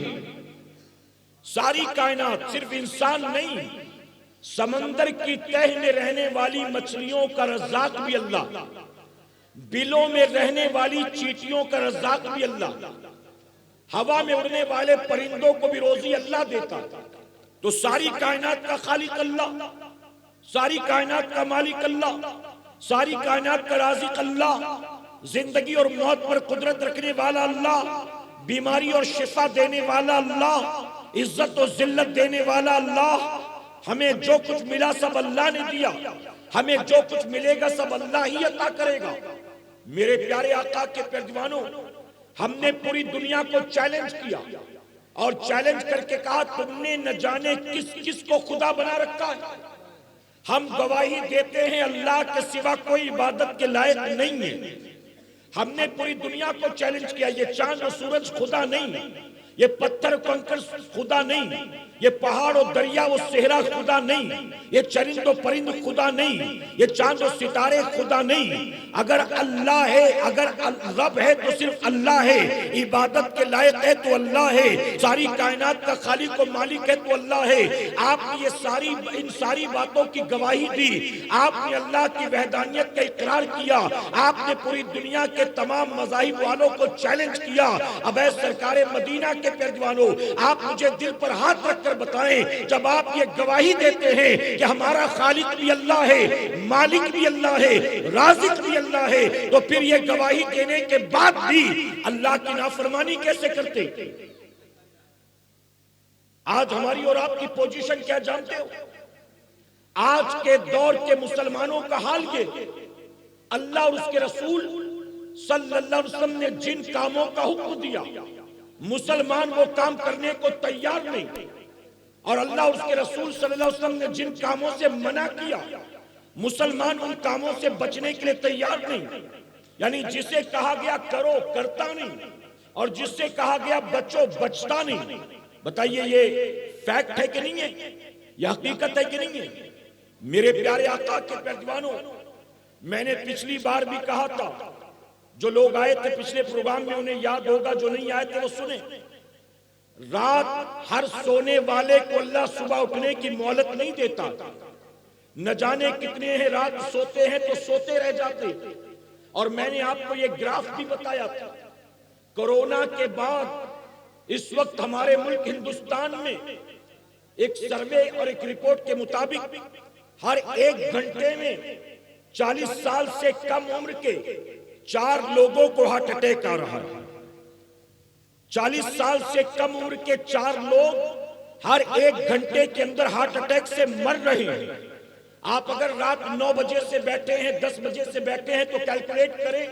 ساری کائنات، صرف انسان نہیں، سمندر کی تہ میں رہنے والی مچھلیوں کا رزاق بھی اللہ، بلوں میں رہنے والی چیٹیوں کا رزاق بھی اللہ، ہوا میں اڑنے والے پرندوں کو بھی روزی اللہ دیتا۔ تو ساری کائنات کا خالق اللہ، ساری کائنات کا مالک اللہ، ساری کائنات کا رازق اللہ، زندگی اور موت پر قدرت رکھنے والا اللہ، بیماری اور شفا دینے والا اللہ، عزت و ذلت دینے والا اللہ۔ ہمیں جو کچھ ملا سب اللہ نے دیا، ہمیں جو کچھ ملے گا سب اللہ ہی عطا کرے گا۔ میرے پیارے آقا کے پیروانوں، ہم نے پوری دنیا کو چیلنج کیا اور چیلنج کر کے کہا تم نے نہ جانے کس کس کو خدا بنا رکھا ہے۔ ہم گواہی دیتے ہیں اللہ کے سوا کوئی عبادت کے لائق نہیں ہے۔ ہم نے پوری دنیا کو چیلنج کیا، یہ چاند و سورج خدا نہیں، یہ پتھر کنکر خدا نہیں، یہ پہاڑ و دریا و صحرا خدا نہیں، یہ چرند و پرند خدا نہیں، یہ چاند و ستارے خدا نہیں۔ اگر اللہ ہے، اگر رب ہے تو صرف اللہ ہے، عبادت کے لائق ہے تو اللہ ہے، ساری کائنات کا خالق و مالک ہے تو اللہ ہے۔ آپ نے ان ساری باتوں کی گواہی دی، آپ نے اللہ کی وحدانیت کا اقرار کیا، آپ نے پوری دنیا کے تمام مذاہب والوں کو چیلنج کیا۔ اب اے سرکار مدینہ کے پیروانوں، آپ مجھے دل پر ہاتھ رکھ کر بتائیں، جب آپ یہ گواہی دیتے ہیں کہ ہمارا خالق بھی اللہ ہے، مالک بھی اللہ ہے، رازق بھی اللہ ہے، تو پھر یہ گواہی دینے کے بعد بھی اللہ کی نافرمانی کیسے کرتے؟ آج ہماری اور آپ کی پوزیشن کیا جانتے ہو؟ آج کے دور کے مسلمانوں کا حال یہ، اللہ اور اس کے رسول صلی اللہ علیہ وسلم نے جن کاموں کا حکم دیا، مسلمان وہ کام کرنے کو تیار نہیں، اور اللہ اور اس کے رسول صلی اللہ علیہ وسلم نے جن کاموں سے منع کیا، مسلمان ان کاموں سے بچنے کے لیے تیار نہیں۔ یعنی جسے کہا گیا کرو کرتا نہیں، اور جس سے کہا گیا بچو بچتا نہیں۔ بتائیے یہ فیکٹ ہے کہ نہیں ہے؟ یہ حقیقت ہے کہ نہیں ہے؟ میرے پیارے آقا کے پیروانوں، میں نے پچھلی بار بھی کہا تھا، جو لوگ آئے تھے پچھلے پروگرام میں انہیں یاد ہوگا، جو نہیں آئے تھے وہ سنیں۔ رات ہر سونے والے کو اللہ صبح اٹھنے کی مہلت نہیں دیتا۔ نہ جانے کتنے ہیں رات سوتے ہیں تو سوتے رہ جاتے۔ اور میں نے آپ کو یہ گراف بھی بتایا تھا، کرونا کے بعد اس وقت ہمارے ملک ہندوستان میں ایک سروے اور ایک رپورٹ کے مطابق ہر 1 گھنٹے میں 40 سال سے کم عمر کے 4 لوگوں کو ہارٹ اٹیک آ رہا ہے۔ 40 سال سے کم عمر کے 4 لوگ ہر 1 گھنٹے کے اندر ہارٹ اٹیک سے مر رہے ہیں۔ آپ اگر رات 9 بجے سے بیٹھے ہیں، 10 بجے سے بیٹھے ہیں تو کیلکولیٹ کریں،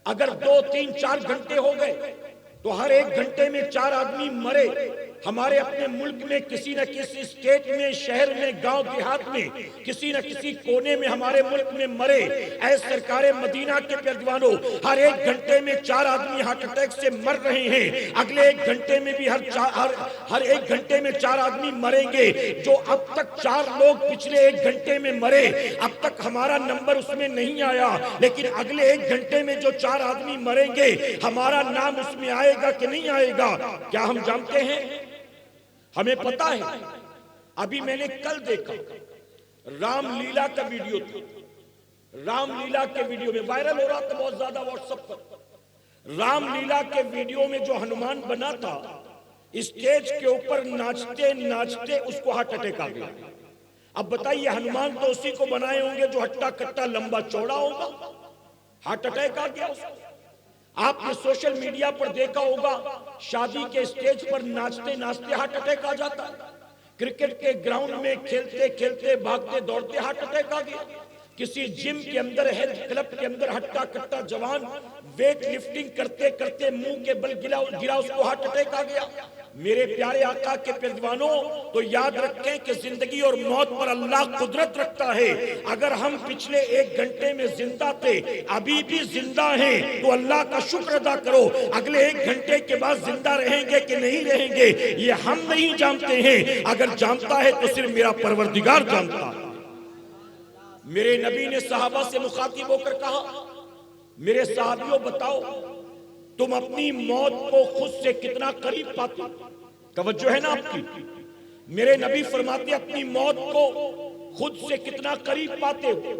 اگر 2 3 4 گھنٹے ہو گئے تو ہر 1 گھنٹے میں 4 آدمی مرے۔ ہمارے اپنے ملک میں کسی نہ کسی اسٹیٹ میں، شہر میں، گاؤں دیہات میں، کسی نہ کسی کونے میں ہمارے ملک میں مرے۔ اے سرکار مدینہ کے پیروانوں، ہر 1 گھنٹے میں 4 آدمی ہارٹ اٹیک سے مر رہے ہیں۔ اگلے 1 گھنٹے میں بھی ہر 1 گھنٹے میں 4 آدمی مریں گے۔ جو اب تک 4 لوگ پچھلے 1 گھنٹے میں مرے، اب تک ہمارا نمبر اس میں نہیں آیا، لیکن اگلے 1 گھنٹے میں جو 4 آدمی مریں گے، ہمارا نام اس میں آئے گا کہ نہیں آئے گا؟ کیا ہم جانتے ہیں؟ ہمیں پتا ہے۔ ابھی میں نے کل دیکھا رام لیلا کا ویڈیو تھا، رام لیلا کے ویڈیو میں وائرل ہو رہا تھا بہت زیادہ واٹس ایپ پر۔ رام لیلا کے ویڈیو میں جو ہنومان بنا تھا، اسٹیج کے اوپر ناچتے ناچتے اس کو ہارٹ اٹیک آ گیا۔ اب بتائیے ہنومان تو اسی کو بنائے ہوں گے جو ہٹا کٹا لمبا چوڑا ہوگا، ہارٹ اٹیک آ گیا اس کو۔ آپ نے سوشل میڈیا پر دیکھا ہوگا، شادی کے اسٹیج پر ناچتے ناچتے ہارٹ اٹیک آ جاتا ہے۔ کرکٹ کے گراؤنڈ میں کھیلتے کھیلتے بھاگتے دوڑتے ہارٹ اٹیک آ گیا۔ کسی جم کے اندر، ہیلتھ کلب کے اندر ہٹا کٹا جوان ویٹ لفٹنگ کرتے کرتے منہ کے بل گرا، اس کو ہارٹ اٹیک آ گیا۔ میرے پیارے آقا کے پیروانوں تو یاد رکھیں کہ زندگی اور موت پر اللہ قدرت رکھتا ہے. اگر ہم پچھلے 1 گھنٹے میں زندہ تھے، ابھی بھی زندہ ہیں، تو اللہ کا شکر ادا کرو. اگلے 1 گھنٹے کے بعد زندہ رہیں گے کہ نہیں رہیں گے یہ ہم نہیں جانتے ہیں. اگر جانتا ہے تو صرف میرا پروردگار جانتا ہے. میرے نبی نے صحابہ سے مخاطب ہو کر کہا، میرے صحابیوں بتاؤ تم اپنی موت کو خود سے کتنا قریب پاتے؟ توجہ ہے نا آپ کی؟ میرے نبی فرماتے اپنی موت کو خود سے کتنا قریب پاتے ہو؟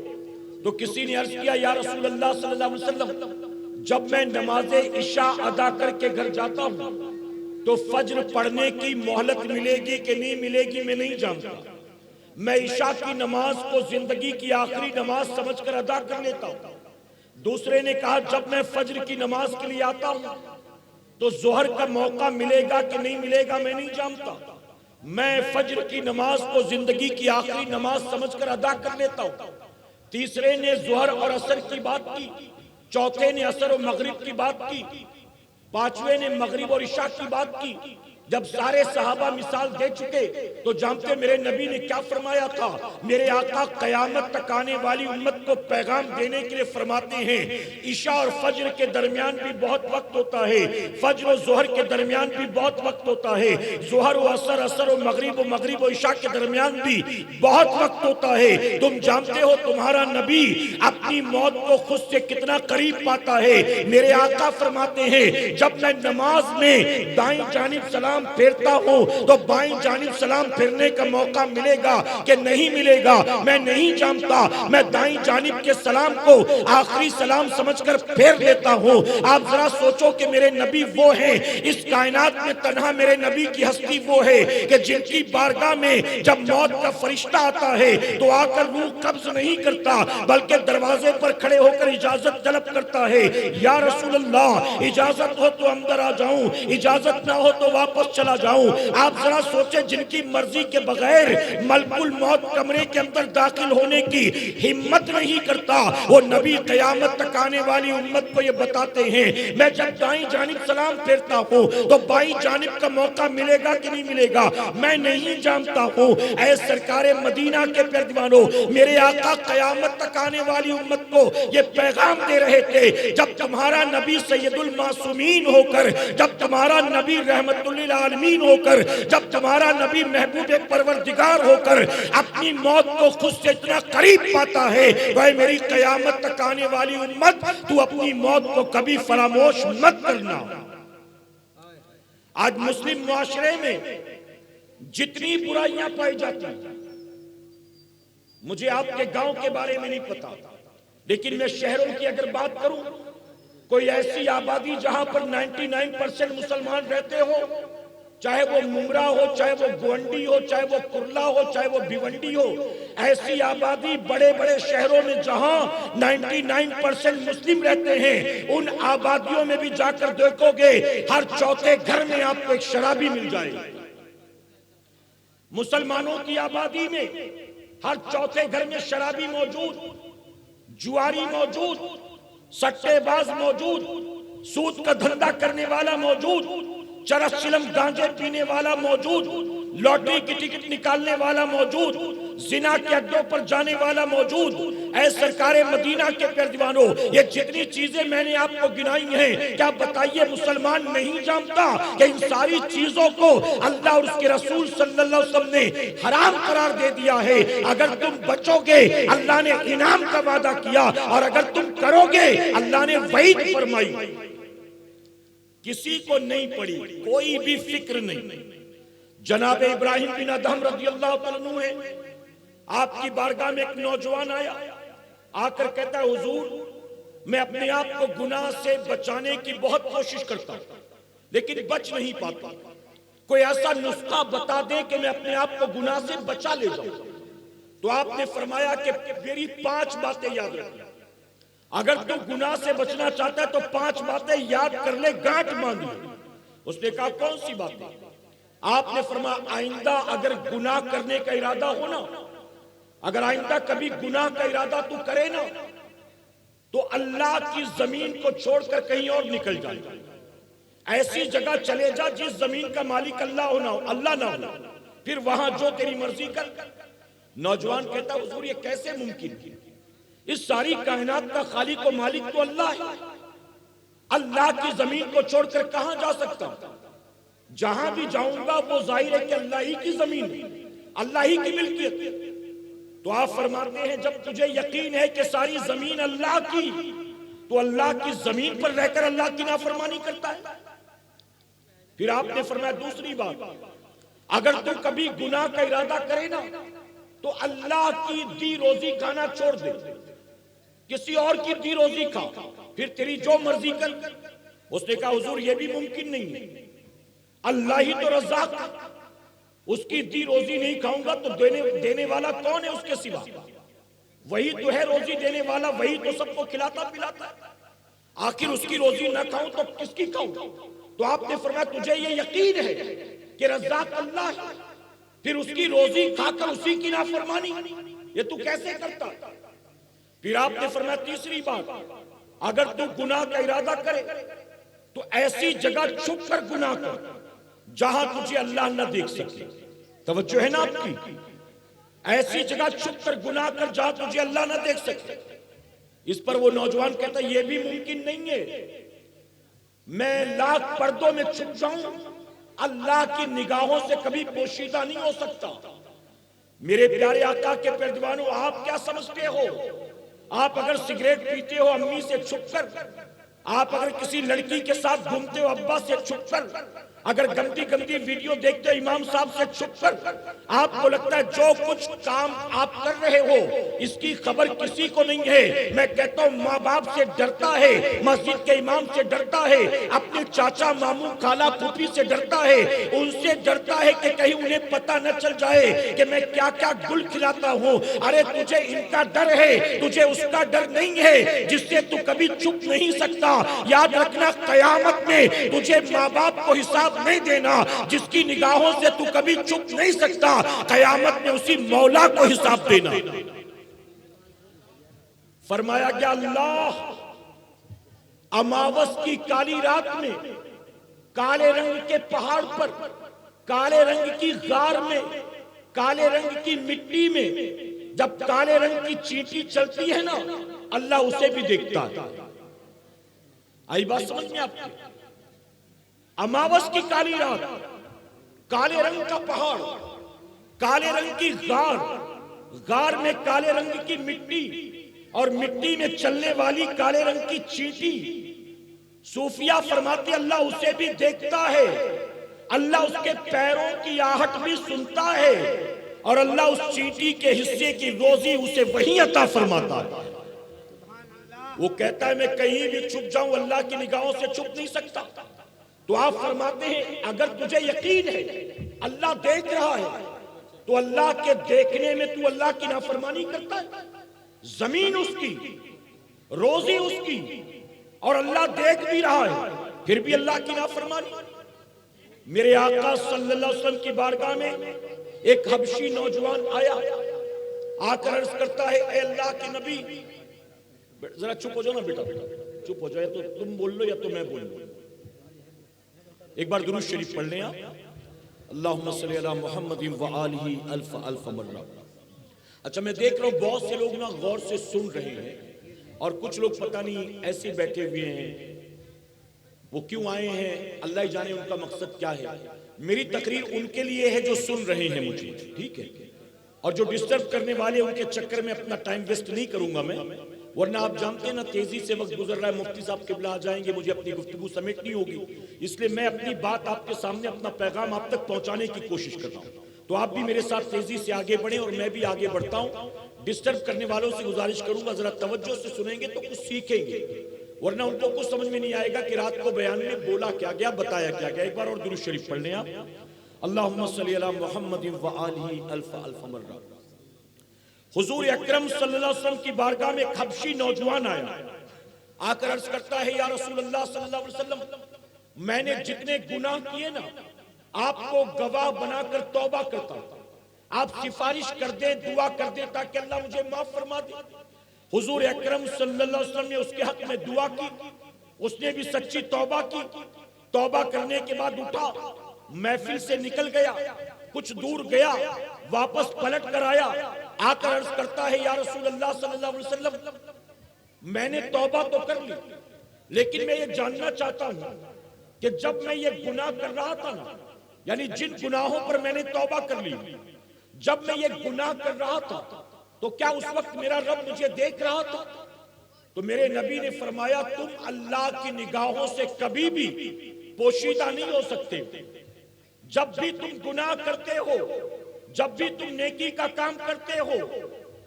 تو کسی نے عرض کیا یا رسول اللہ صلی اللہ علیہ وسلم جب میں نماز عشاء ادا کر کے گھر جاتا ہوں تو فجر پڑھنے کی مہلت ملے گی کہ نہیں ملے گی میں نہیں جانتا. میں عشاء کی نماز کو زندگی کی آخری نماز سمجھ کر ادا کر لیتا ہوں. دوسرے نے کہا جب میں فجر کی نماز کے لیے آتا ہوں تو ظہر کا موقع ملے گا کہ نہیں ملے گا میں نہیں جانتا. میں فجر کی نماز کو زندگی کی آخری نماز سمجھ کر ادا کر لیتا ہوں. تیسرے نے ظہر اور عصر کی بات کی، چوتھے نے عصر و مغرب کی بات کی، پانچویں نے مغرب اور عشاء کی بات کی. جب سارے صحابہ مثال دے چکے تو جانتے میرے نبی نے کیا فرمایا تھا؟ میرے آقا قیامت تک آنے والی امت کو پیغام دینے کے لیے فرماتے ہیں عشاء اور فجر کے درمیان بھی بہت وقت ہوتا ہے، فجر و ظہر کے درمیان بھی بہت وقت ہوتا ہے، ظہر و عصر، عصر و مغرب و عشاء کے درمیان بھی بہت وقت ہوتا ہے. تم جانتے ہو تمہارا نبی اپنی موت کو خود سے کتنا قریب پاتا ہے. میرے آقا فرماتے ہیں جب میں نماز میں دائیں جانب سلام پھیرتا ہوں تو بائیں جانب سلام پھیرنے کا موقع ملے گا کہ نہیں ملے گا میں نہیں جانتا. میں دائیں جانب کے سلام کو آخری سلام سمجھ کر پھیر لیتا ہوں. آپ ذرا سوچو کہ میرے نبی وہ ہیں، اس کائنات میں تنہا میرے نبی کی ہستی وہ ہے کہ جن کی بارگاہ میں جب موت کا فرشتہ آتا ہے تو آ کر روح قبض نہیں کرتا بلکہ دروازے پر کھڑے ہو کر اجازت طلب کرتا ہے. یا رسول اللہ اجازت ہو تو اندر آ جاؤں، اجازت نہ ہو تو واپس چلا جاؤں. آپ ذرا سوچیں جن کی مرضی کے بغیر ملک الموت کمرے کے اندر داخل ہونے کی ہمت نہیں کرتا، وہ نبی قیامت تک آنے والی امت کو یہ بتاتے ہیں میں جب دائیں جانب سلام پھیرتا ہوں تو بائیں جانب کا موقع ملے گا کہ نہیں ملے گا میں نہیں جانتا ہوں. اے سرکار مدینہ کے پیروانوں میرے آقا قیامت تک آنے والی امت کو یہ پیغام دے رہے تھے جب تمہارا نبی سید المعصومین ہو کر، جب تمہارا نبی رحمت للعالمین ہو کر، جب تمہارا نبی محبوب پروردگار ہو کر اپنی موت کو خود سے اتنا قریب پاتا ہے تو اے میری قیامت تک آنے والی امت تو اپنی موت کو کبھی فراموش مت کرنا. آج مسلم معاشرے میں جتنی برائیاں پائی جاتی ہیں، مجھے آپ کے گاؤں کے بارے میں نہیں پتا لیکن میں شہروں کی اگر بات کروں کوئی ایسی آبادی جہاں پر 99% مسلمان رہتے ہو، چاہے وہ ممرا ہو، چاہے وہ گونڈی ہو، چاہے وہ کرلا ہو، چاہے وہ بھیونڈی ہو، ایسی آبادی بڑے بڑے شہروں میں جہاں 99% مسلم رہتے ہیں ان آبادیوں میں بھی جا کر دیکھو گے ہر چوتھے گھر میں آپ کو ایک شرابی مل جائے. مسلمانوں کی آبادی میں ہر چوتھے گھر میں شرابی موجود، جواری موجود، سٹے باز موجود، سود کا دھندا کرنے والا موجود، چرس چلم گانجے پینے والا موجود، لوٹری کی ٹکٹ نکالنے والا موجود، زنا کے اڈوں پر جانے والا موجود. اے سرکار مدینہ کے پیروانوں یہ جتنی چیزیں میں نے آپ کو گنائی ہیں کیا بتائیے مسلمان نہیں جانتا کہ ان ساری چیزوں کو اللہ اور اس کے رسول صلی اللہ علیہ وسلم نے حرام قرار دے دیا ہے. اگر تم بچو گے اللہ نے انعام کا وعدہ کیا اور اگر تم کرو گے اللہ نے وعید فرمائی. کسی کو نہیں پڑی، کوئی بھی فکر نہیں. جناب ابراہیم بن ادہم رضی اللہ عنہ ہے، آپ کی بارگاہ میں ایک نوجوان آیا، آ کر کہتا ہے حضور میں اپنے آپ کو گناہ سے بچانے کی بہت کوشش کرتا ہوں لیکن بچ نہیں پاتا، کوئی ایسا نسخہ بتا دے کہ میں اپنے آپ کو گناہ سے بچا لے جاؤں. تو آپ نے فرمایا کہ میری 5 باتیں یاد رکھنا، اگر تو گناہ سے بچنا چاہتا ہے تو 5 باتیں یاد کر لے، گانٹ باندھ لے. اس نے کہا کون سی باتیں؟ آپ نے فرمایا آئندہ اگر گناہ کرنے کا ارادہ ہو نا، اگر آئندہ کبھی گناہ کا ارادہ تو کرے نا تو اللہ کی زمین کو چھوڑ کر کہیں اور نکل جائے. ایسی جگہ چلے جا جس زمین کا مالک اللہ نہ ہو، پھر وہاں جو تیری مرضی کر۔ نوجوان کہتا حضور یہ کیسے ممکن ہے؟ اس ساری کائنات کا خالق و مالک تو اللہ ہے، اللہ کی زمین کو چھوڑ کر کہاں جا سکتا ہوں؟ جہاں بھی جاؤں گا وہ ظاہر ہے کہ اللہ ہی کی زمین ہے، اللہ ہی کی ملکیت ہے۔ تو آپ فرماتے ہیں جب تجھے یقین ہے کہ ساری زمین اللہ کی، تو اللہ کی زمین پر رہ کر اللہ کی نافرمانی کرتا ہے؟ پھر آپ نے فرمایا دوسری بات، اگر تو کبھی گناہ کا ارادہ کرے نا تو اللہ کی دی روزی کھانا چھوڑ دے، کسی اور کی دی روزی کھا، پھر تیری جو مرضی کر۔ اس نے کہا حضور یہ بھی ممکن نہیں ہے، اللہ ہی تو رزاق ہے، اس کی دی روزی نہیں کھاؤں گا تو دینے والا کون ہے اس کے سوا؟ وہی تو ہے روزی دینے والا، وہی تو سب کو کھلاتا پلاتا ہے، آخر اس کی روزی نہ کھاؤں تو کس کی کھاؤں؟ تو آپ نے فرمایا تجھے یہ یقین ہے کہ رزاق اللہ ہے، پھر اس کی روزی کھا کر اسی کی نافرمانی، یہ تو کیسے کرتا؟ پھر آپ نے فرمایا تیسری بات، اگر تو گناہ کا ارادہ کرے تو ایسی جگہ چھپ کر گناہ کر جہاں تجھے اللہ نہ دیکھ سکے۔ توجہ ہے نا آپ کی؟ ایسی جگہ چھپ کر گناہ کر جہاں تجھے اللہ نہ دیکھ سکے۔ اس پر وہ نوجوان کہتا یہ بھی ممکن نہیں ہے، میں لاکھ پردوں میں چھپ جاؤں اللہ کی نگاہوں سے کبھی پوشیدہ نہیں ہو سکتا۔ میرے پیارے آقا کے پیروانوں، آپ کیا سمجھتے ہو؟ آپ اگر سگریٹ پیتے ہو امی سے چھپ کر، آپ اگر کسی لڑکی کے ساتھ گھومتے ہو ابا سے چھپ کر، اگر گندی گندی ویڈیو دیکھتے ہو امام صاحب سے چھپ کر، آپ کو لگتا ہے جو کچھ کام آپ کر رہے ہو اس کی خبر کسی کو نہیں ہے۔ میں کہتا ہوں ماں باپ سے ڈرتا ہے، مسجد کے امام سے ڈرتا ہے، اپنے چاچا ماموں خالہ پھوپھی سے ڈرتا ہے، ان سے ڈرتا ہے کہ کہیں انہیں پتہ نہ چل جائے کہ میں کیا کیا گل کھلاتا ہوں۔ ارے تجھے ان کا ڈر ہے، تجھے اس کا ڈر نہیں ہے جس سے تو کبھی چھپ نہیں سکتا۔ یاد رکھنا قیامت میں تجھے ماں باپ کو حساب نہیں دینا، جس کی نگاہوں سے تو کبھی چھپ نہیں سکتا، قیامت میں اسی مولا کو حساب دینا۔ فرمایا گیا اللہ اماوس کی کالی رات میں کالے رنگ کے پہاڑ پر، کالے رنگ کی غار میں، کالے رنگ کی مٹی میں جب کالے رنگ کی چینٹی چلتی ہے نا اللہ اسے بھی دیکھتا ہے۔ آئی بات سمجھ میں آپ کی؟ اماوس کی کالی رات، کالے رنگ کا پہاڑ، کالے رنگ کی غار، غار میں کالے رنگ کی مٹی اور مٹی میں چلنے والی کالے رنگ کی چینٹی۔ صوفیہ فرماتے اللہ اسے بھی دیکھتا ہے، اللہ اس کے پیروں کی آہٹ بھی سنتا ہے، اور اللہ اس چینٹی کے حصے کی روزی اسے وہی عطا فرماتا ہے۔ وہ کہتا ہے میں کہیں بھی چھپ جاؤں اللہ کی نگاہوں سے چھپ نہیں سکتا۔ تو آپ فرماتے ہیں اگر تجھے یقین ہے اللہ دیکھ رہا ہے تو اللہ کے دیکھنے میں تو اللہ کی نافرمانی کرتا ہے؟ زمین اس کی، روزی اس کی، اور اللہ دیکھ بھی رہا ہے پھر بھی اللہ کی نافرمانی۔ میرے آقا صلی اللہ علیہ وسلم کی بارگاہ میں ایک حبشی نوجوان آیا، آ کر عرض کرتا ہے اے اللہ کے نبی، ذرا چپ ہو جاؤ نا بیٹا، چپ ہو جاؤ، یا تو تم بول لو یا تو میں بول لوں۔ ایک بار درود شریف پڑھ لیں آپ، اللہم صلی علی محمد وآلہ الف الف مرہ۔ اچھا میں دیکھ رہا ہوں بہت سے لوگ نا غور سے سن رہے ہیں، اور کچھ لوگ پتہ نہیں ایسے بیٹھے ہوئے ہیں، وہ کیوں آئے ہیں اللہ ہی جانے ان کا مقصد کیا ہے۔ میری تقریر ان کے لیے ہے جو سن رہے ہیں مجھے، ٹھیک ہے، اور جو ڈسٹرب کرنے والے ان کے چکر میں اپنا ٹائم ویسٹ نہیں کروں گا میں، ورنہ آپ جانتے ہیں نا تیزی سے وقت گزر رہا ہے، مفتی صاحب قبلہ آ جائیں گے، مجھے اپنی گفتگو سمیٹنی ہوگی، اس لیے میں اپنی بات آپ کے سامنے، اپنا پیغام آپ تک پہنچانے کی کوشش کرتا ہوں۔ تو آپ بھی میرے ساتھ تیزی سے آگے بڑھیں اور میں بھی آگے بڑھتا ہوں۔ ڈسٹرب کرنے والوں سے گزارش کروں گا ذرا توجہ سے سنیں گے تو کچھ سیکھیں گے، ورنہ ان کو کچھ سمجھ میں نہیں آئے گا کہ رات کو بیان میں بولا کیا گیا، بتایا کیا گیا۔ ایک بار اور درود شریف پڑھ لیں آپ، اللہم صلی علی محمد وآلہ الف الف مرہ۔ حضور اکرم صلی اللہ علیہ وسلم کی بارگاہ میں ایک حبشی نوجوان آیا، آ کر عرض کرتا ہے یا رسول اللہ صلی اللہ علیہ وسلم، میں نے جتنے گناہ کیے نا آپ کو گواہ بنا کر توبہ کرتا ہوں، آپ سفارش کر دیں، دعا کر دیں تاکہ اللہ مجھے معاف فرما دے۔ حضور اکرم صلی اللہ علیہ وسلم نے اس کے حق میں دعا کی، اس نے بھی سچی توبہ کی، توبہ کرنے کے بعد اٹھا، محفل سے نکل گیا، کچھ دور گیا، واپس پلٹ کر آیا، آ کر عرض کرتا ہے یا رسول اللہ صلی اللہ علیہ وسلم میں نے توبہ تو کر لی، لیکن میں یہ جاننا چاہتا ہوں کہ جب میں یہ گناہ کر رہا تھا نا، یعنی جن گناہوں پر میں نے توبہ کر لی، جب میں یہ گناہ کر رہا تھا تو کیا اس وقت میرا رب مجھے دیکھ رہا تھا؟ تو میرے نبی نے فرمایا تم اللہ کی نگاہوں سے کبھی بھی پوشیدہ نہیں ہو سکتے۔ جب بھی تم گناہ کرتے ہو، جب بھی تم نیکی کا کام کرتے ہو،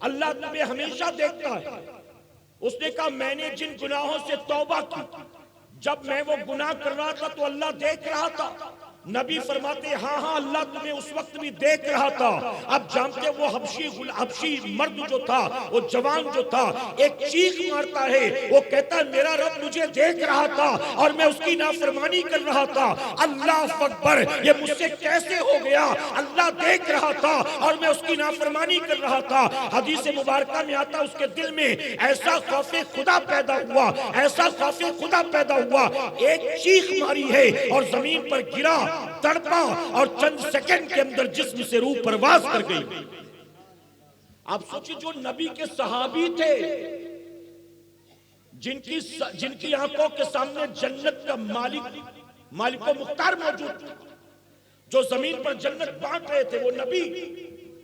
اللہ تمہیں ہمیشہ دیکھتا ہے۔ اس نے کہا میں نے جن گناہوں سے توبہ کی، جب میں وہ گناہ کر رہا تھا تو اللہ دیکھ رہا تھا۔ نبی فرماتے ہاں ہاں اللہ تمہیں اس وقت بھی دیکھ رہا تھا۔ اب جانتے وہ حبشی مرد جو تھا، وہ جوان جو تھا، ایک چیخ مارتا ہے، وہ کہتا ہے میرا رب مجھے دیکھ رہا تھا اور میں اس کی نافرمانی کر رہا تھا۔ اللہ اکبر، یہ مجھ سے کیسے ہو گیا؟ اللہ دیکھ رہا تھا اور میں اس کی نافرمانی کر رہا تھا۔ حدیث مبارکہ میں آتا اس کے دل میں ایسا خوف خدا پیدا ہوا، ایسا خوف خدا پیدا ہوا، ایک چیخ ماری ہے اور زمین پر گرا، تڑپا اور چند سیکنڈ کے اندر جسم سے روح پرواز کر گئی۔ آپ سوچیں جو نبی کے صحابی تھے، جن کی آنکھوں کے سامنے جنت کا مالک و مختار موجود تھا، جو زمین پر جنت بانٹ رہے تھے، وہ نبی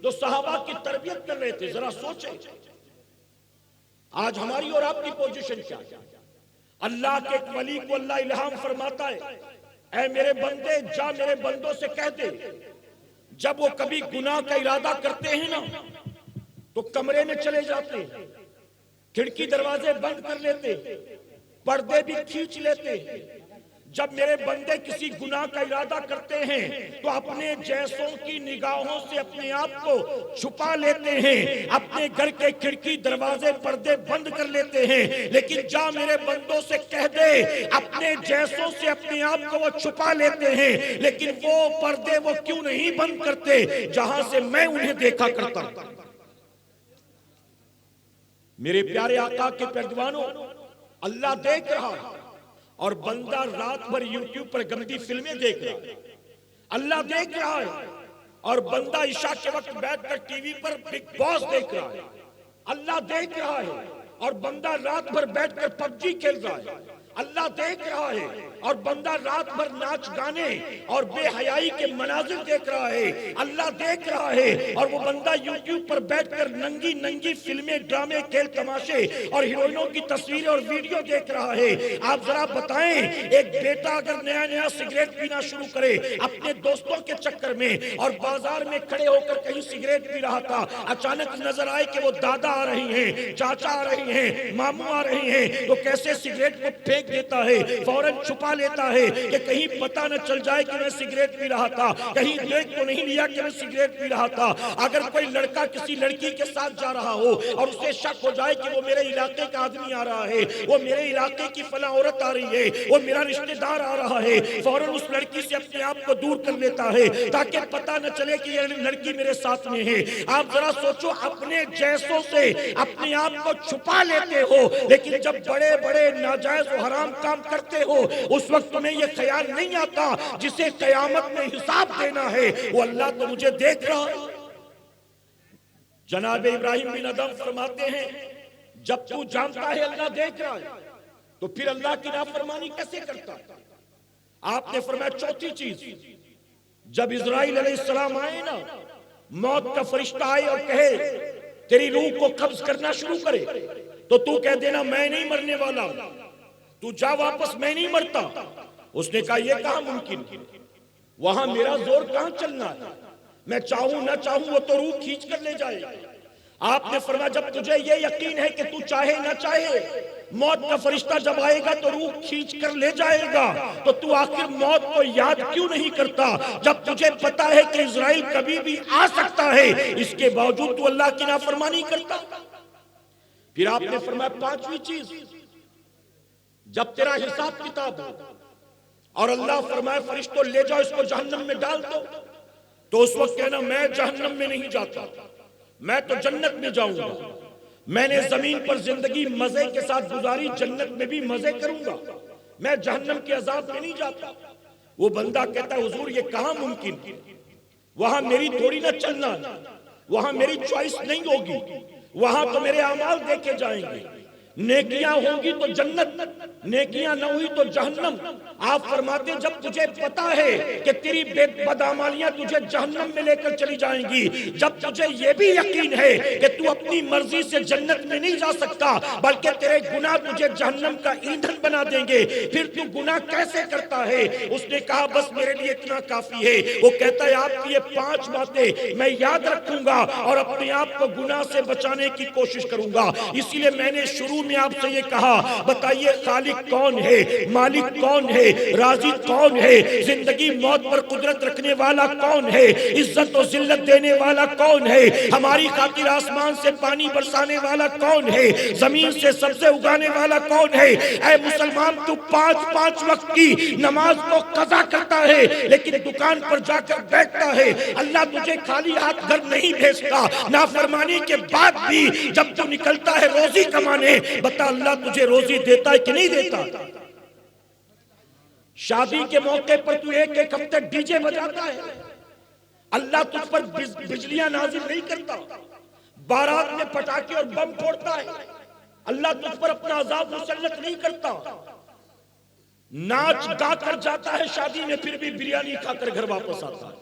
جو صحابہ کی تربیت کر رہے تھے، ذرا سوچیں آج ہماری اور آپ کی پوزیشن کیا ہے؟ اللہ کے ایک ولی کو اللہ الہام فرماتا ہے اے میرے بندے جا میرے بندوں سے کہہ دے، جب وہ کبھی گناہ کا ارادہ کرتے ہیں نا تو کمرے میں چلے جاتے، کھڑکی دروازے بند کر لیتے، پردے بھی کھینچ لیتے۔ جب میرے بندے کسی گناہ کا ارادہ کرتے ہیں تو اپنے جیسوں کی نگاہوں سے اپنے آپ کو چھپا لیتے ہیں، اپنے گھر کے کھڑکی دروازے پردے بند کر لیتے ہیں۔ لیکن جا میرے بندوں سے کہہ دے اپنے جیسوں سے اپنے آپ کو وہ چھپا لیتے ہیں، لیکن وہ پردے وہ کیوں نہیں بند کرتے جہاں سے میں انہیں دیکھا کرتا ہوں۔ میرے پیارے آقا کے پیروانوں، اللہ دیکھ رہا ہے اور بندہ رات بھر یوٹیوب پر گندی فلمیں دیکھ رہا ہے۔ اللہ دیکھ رہا ہے اور بندہ عشاء کے وقت بیٹھ کر ٹی وی پر بگ باس دیکھ رہا ہے۔ اللہ دیکھ رہا ہے اور بندہ رات بھر بیٹھ کر پب جی کھیل رہا ہے۔ اللہ دیکھ رہا ہے اور بندہ رات بھر ناچ گانے اور بے حیائی کے مناظر دیکھ رہا ہے۔ اللہ دیکھ رہا ہے اور وہ بندہ یوٹیوب پر بیٹھ کر ننگی فلمیں، ڈرامے، کھیل تماشے اور ہیروئنوں کی تصویریں اور ویڈیو دیکھ رہا ہے۔ آپ ذرا بتائیں ایک بیٹا اگر نیا سگریٹ پینا شروع کرے اپنے دوستوں کے چکر میں اور بازار میں کھڑے ہو کر کہیں سگریٹ پی رہا تھا، اچانک نظر آئے کہ وہ دادا آ رہی ہیں، چاچا آ رہی ہیں، ماموں آ رہی ہیں، تو کیسے سگریٹ کو پھینک دیتا ہے، فوراً چھپا لیتا ہے کہ کہیں پتہ نہ چل جائے کہ میں سگریٹ پی رہا تھا، کہیں دیکھ تو نہیں لیا کہ میں سگریٹ پی رہا تھا۔ اگر کوئی لڑکا کسی لڑکی کے ساتھ جا رہا ہو اور اسے شک ہو جائے کہ وہ میرے علاقے کا آدمی آ رہا ہے، وہ میرے علاقے کی فلاں عورت آ رہی ہے، وہ میرا رشتہ دار آ رہا ہے، فوراً اس لڑکی سے اپنے آپ کو دور کر لیتا ہے تاکہ پتہ نہ چلے کہ یہ لڑکی میرے ساتھ میں ہے۔ آپ ذرا سوچو اپنے جیسوں سے اپنے آپ کو چھپا لیتے ہو، لیکن جب بڑے بڑے ناجائز و حرام کام کرتے ہو اس وقت تمہیں یہ خیال نہیں آتا جسے قیامت میں حساب دینا ہے وہ اللہ تو مجھے دیکھ رہا ہے۔ جناب ابراہیم بن ادم فرماتے ہیں جب تو جانتا ہے اللہ دیکھ رہا ہے تو پھر اللہ کی نافرمانی کیسے کرتا؟ آپ نے فرمایا چوتھی چیز، جب اسرائیل علیہ السلام آئے نا، موت کا فرشتہ آئے اور کہے تیری روح کو قبض کرنا شروع کرے تو تو کہہ دینا میں نہیں مرنے والا، تو جا واپس میں نہیں مرتا۔ اس نے کہا یہ کہاں ممکن، وہاں میرا زور کہاں چلنا ہے، میں چاہوں نہ چاہوں وہ تو روح کھینچ کر لے جائے۔ آپ نے فرمایا جب تجھے یہ یقین ہے کہ تو چاہے نہ چاہے موت کا فرشتہ جب آئے گا تو روح کھینچ کر لے جائے گا، تو آخر موت کو یاد کیوں نہیں کرتا جب تجھے پتا ہے کہ اسرائیل کبھی بھی آ سکتا ہے، اس کے باوجود تو اللہ کی نافرمانی کرتا۔ پھر آپ نے فرمایا پانچویں چیز، جب تیرا حساب کتاب ہو اور اللہ فرمائے فرشتوں لے جاؤ اس کو جہنم میں ڈال دو، تو اس وقت کہنا میں جہنم میں نہیں جاتا، میں تو جنت میں جاؤں گا، میں نے زمین پر زندگی مزے کے ساتھ گزاری، جنت میں بھی مزے کروں گا۔ میں جہنم کے عذاب میں نہیں جاتا۔ وہ بندہ کہتا ہے حضور یہ کہاں ممکن، وہاں میری تھوڑی نہ چلنا، وہاں میری چوائس نہیں ہوگی، وہاں تو میرے اعمال دیکھے جائیں گے، نیکیاں ہوں گی تو جنت، نیکیاں نہ ہوئی تو جہنم۔ آپ فرماتے ہیں جب تجھے پتا ہے کہ تیری بدعمالیاں تجھے جہنم میں لے کر چلی جائیں گی، جب تجھے یہ بھی یقین ہے کہ تو اپنی مرضی سے جنت میں نہیں جا سکتا بلکہ تیرے گناہ تجھے جہنم کا ایندھن بنا دیں گے، پھر تو گناہ کیسے کرتا ہے؟ اس نے کہا بس میرے لیے اتنا کافی ہے۔ وہ کہتا ہے آپ کی یہ 5 باتیں میں یاد رکھوں گا اور اپنے آپ کو گناہ سے بچانے کی کوشش کروں گا۔ اسی لیے میں نے شروع میں آپ سے یہ کہا بتائیے خالق کون ہے، مالک کون ہے، رازق کون ہے، زندگی موت پر قدرت رکھنے والا کون ہے، عزت و ذلت دینے والا کون ہے، ہماری خاطر آسمان سے پانی برسانے والا کون ہے، زمین سے سبزے اگانے والا کون ہے۔ اے مسلمان تو 5 وقت کی نماز کو قضا کرتا ہے لیکن دکان پر جا کر بیٹھتا ہے، اللہ تجھے خالی ہاتھ گھر نہیں بھیجتا۔ نافرمانی کے بعد بھی جب تو نکلتا ہے روزی کمانے، بتا اللہ تجھے روزی دیتا ہے کہ نہیں دیتا؟ شادی کے موقع پر تو ایک ہفتے ڈی جے بجاتا ہے، اللہ تجھ پر بجلیاں نازل نہیں کرتا، بارات میں پٹاخے اور بم پھوڑتا ہے، اللہ تجھ پر اپنا عذاب مسلط نہیں کرتا۔ ناچ گا کر جاتا ہے شادی میں، پھر بھی بریانی کھا کر گھر واپس آتا ہے۔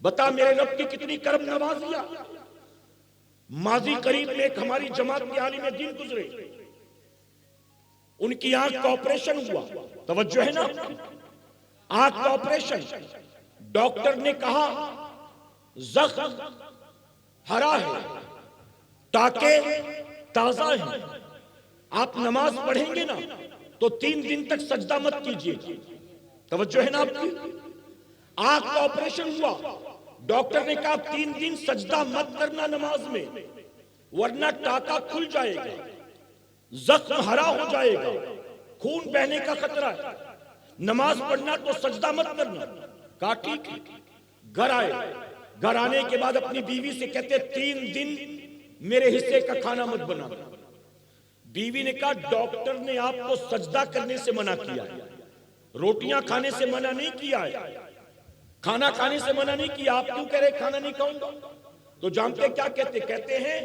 بتا میرے رب کی کتنی کرم نوازیاں۔ ماضی قریب میں ایک ہماری جماعت کے عالم دین گزرے، ان کی آنکھ کا آپریشن ہوا، توجہ ہے نا، آنکھ کا آپریشن، ڈاکٹر نے کہا زخم ہرا ہے، ٹانکے تازہ ہیں، آپ نماز پڑھیں گے نا تو 3 دن تک سجدہ مت کیجیے، توجہ ہے نا آپ کی، آنکھ کا آپریشن ہوا، ڈاکٹر نے کہا 3 دن سجدہ مت کرنا نماز میں ورنہ ٹانکا کھل جائے گا، زخم ہرا ہو جائے گا، خون بہنے کا خطرہ ہے، نماز پڑھنا تو سجدہ مت کرنا۔ کہا ٹھیک ہے، گھر آئے، گھر آنے کے بعد اپنی بیوی سے کہتے 3 دن میرے حصے کا کھانا مت بنا۔ بیوی نے کہا ڈاکٹر نے آپ کو سجدہ کرنے سے منع کیا ہے، روٹیاں کھانے سے منع نہیں کیا ہے، کھانا کھانے سے منع نہیں کیا، آپ کیوں کہہ رہے کھانا نہیں کھاؤں گا؟ تو جانتے کیا کہتے؟ کہتے ہیں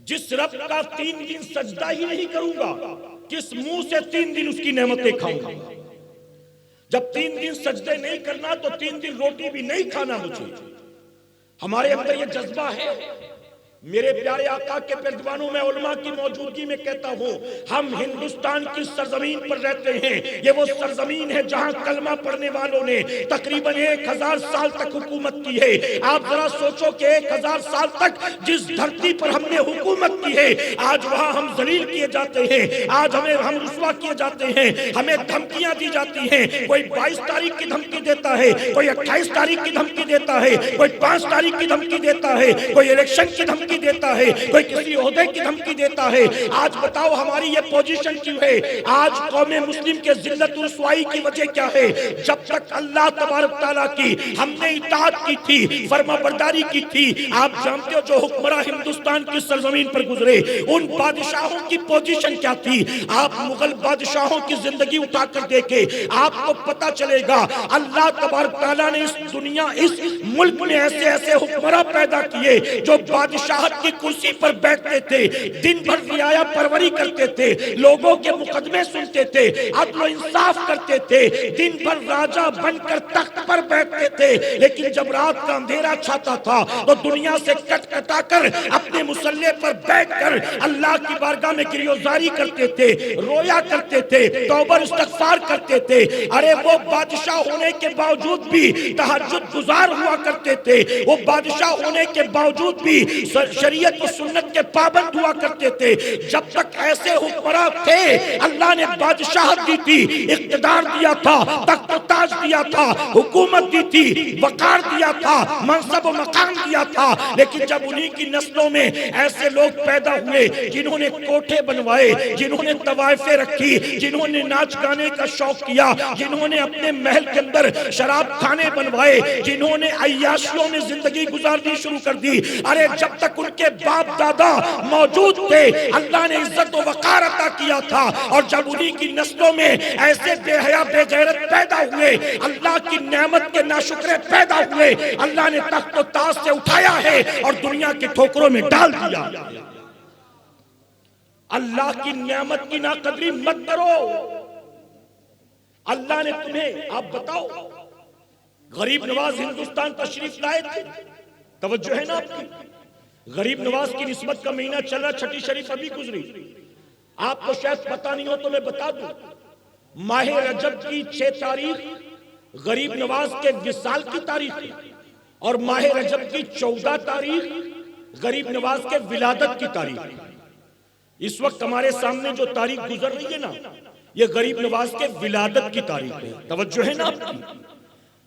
جس رب کا 3 دن سجدہ ہی نہیں کروں گا، کس منہ سے 3 دن اس کی نعمتیں کھاؤں گا؟ جب 3 دن سجدے نہیں کرنا تو 3 دن روٹی بھی نہیں کھانا مجھے۔ ہمارے اندر یہ جذبہ ہے۔ میرے پیارے آقا کے پردوانوں میں علماء کی موجودگی میں کہتا ہوں ہم ہندوستان کی سرزمین پر رہتے ہیں، یہ وہ سرزمین ہے جہاں کلمہ پڑھنے والوں نے تقریباً 1000 سال تک حکومت کی ہے۔ آپ ذرا سوچو کہ 1000 سال تک جس دھرتی پر ہم نے حکومت کی ہے آج وہاں ہم ذلیل کیے جاتے ہیں، آج ہم رسوا کیے جاتے ہیں، ہمیں دھمکیاں دی جاتی ہیں، کوئی 22 تاریخ کی دھمکی دیتا ہے، کوئی 28 تاریخ کی دھمکی دیتا ہے، کوئی 5 تاریخ کی دھمکی دیتا ہے، کوئی الیکشن کی دھمکی دیتا ہے، کوئی کسی عہدے کی دھمکی دیتا ہے۔ آج بتاؤ ہماری یہ پوزیشن کیوں ہے؟ آج قوم مسلم کے ذلت و رسوائی کی وجہ کیا ہے؟ جب تک اللہ تبارک تعالیٰ کی ہم نے اطاعت کی تھی، فرما برداری کی تھی، آپ جانتے ہو جو حکمراں ہندوستان کی سرزمین پر گزرے ان بادشاہوں کی پوزیشن کیا تھی؟ آپ مغل بادشاہوں کی زندگی اٹھا کر دیکھے، آپ کو پتا چلے گا اللہ تبارک تعالیٰ نے اس دنیا اس ملک میں ایسے ایسے حکمراں پیدا کیے جو بادشاہت کی کرسی پر بیٹھتے تھے، دن بھر رعایا پروری کرتے تھے، لوگوں کے مقدمے سنتے تھے، عدل و انصاف کرتے تھے، دن بھر راجہ بن کر تخت پر بیٹھتے تھے، لیکن جب رات کا اندھیرا چھاتا تھا تو دنیا سے کٹ کٹا کر اپنے مسلح پر بیٹھ کر اللہ کی بارگاہ میں گریوزاری کرتے تھے، رویا کرتے تھے، توبہ استغفار کرتے تھے۔ ارے وہ بادشاہ ہونے کے باوجود بھی تہجد گزار ہوا کرتے تھے، وہ بادشاہ ہونے کے باوجود بھی شریعت و سنت کے پابند ہوا کرتے تھے۔ جب تک ایسے حکمراں تھے اللہ نے بادشاہت دی تھی، اقتدار دیا تھا، تخت و تاج تاج دیا تھا، حکومت دی تھی، وقار دیا تھا، منصب و مقام دیا تھا، لیکن جب انہی کی نسلوں میں ایسے لوگ پیدا ہوئے جنہوں نے کوٹھے بنوائے، جنہوں نے طوائفیں رکھی، جنہوں نے ناچ گانے کا شوق کیا، جنہوں نے اپنے محل کے اندر شراب خانے بنوائے، جنہوں نے عیاشیوں میں زندگی گزارنی شروع کر دی، ارے جب تک ان کے باپ دادا موجود تھے اللہ نے عزت و وقار عطا کیا تھا، اور جب انہی کی نسلوں میں ایسے بے حیا بے غیرت پیدا ہوئے، اللہ کی نعمت کے ناشکرے پیدا ہوئے، اللہ نے تخت و تاج سے اٹھایا ہے اور دنیا کے ٹھوکروں میں ڈال دیا۔ اللہ کی نعمت کی ناقدری مت کرو۔ اللہ نے تمہیں، آپ بتاؤ، غریب نواز ہندوستان تشریف لائے تھے، توجہ ہے نا آپ کی؟ غریب نواز کی نسبت کا مہینہ چل رہا، چھٹی شریف ابھی گزری، آپ کو شاید پتہ نہیں ہو تو میں بتا دوں، ماہ رجب کی 6 تاریخ غریب نواز کے وصال کی تاریخ ہے، اور ماہ رجب کی 14 تاریخ غریب نواز کے ولادت کی تاریخ ہے۔ اس وقت ہمارے سامنے جو تاریخ گزر رہی ہے نا، یہ غریب نواز کے ولادت کی تاریخ ہے، توجہ ہے نا آپ کی؟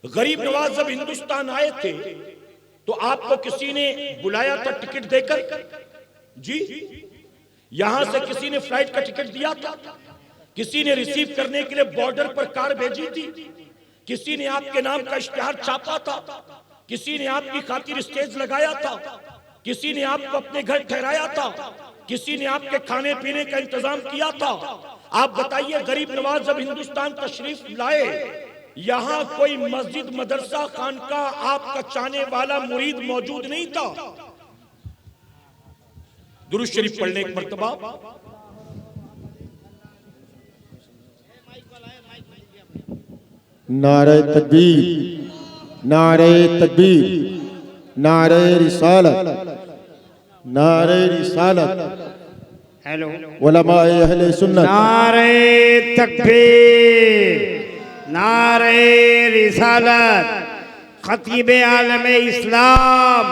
غریب نواز جب ہندوستان آئے تھے تو آپ کو کسی نے بلایا تھا ٹکٹ دے کر؟ جی، یہاں سے کسی نے فلائٹ کا ٹکٹ دیا تھا؟ کسی نے ریسیو کرنے کے لیے بارڈر پر کار بھیجی تھی؟ کسی نے آپ کے نام کا اشتہار چھاپا تھا؟ کسی نے آپ کی خاطر اسٹیج لگایا تھا؟ کسی نے آپ کو اپنے گھر ٹھہرایا تھا؟ کسی نے آپ کے کھانے پینے کا انتظام کیا تھا؟ آپ بتائیے، غریب نواز جب ہندوستان تشریف لائے، یہاں کوئی مسجد، مدرسہ، خانقاہ، آپ کا چاہنے والا مرید موجود نہیں تھا؟ درود شریف پڑھنے ایک مرتبہ۔ نعرہ تکبیر، نعرہ تکبیر، نعرہ رسالت، نعرہ رسالت، علماء اہل سنت، نعرہ تکبیر، نعرہ رسالت، خطیب عالم اسلام،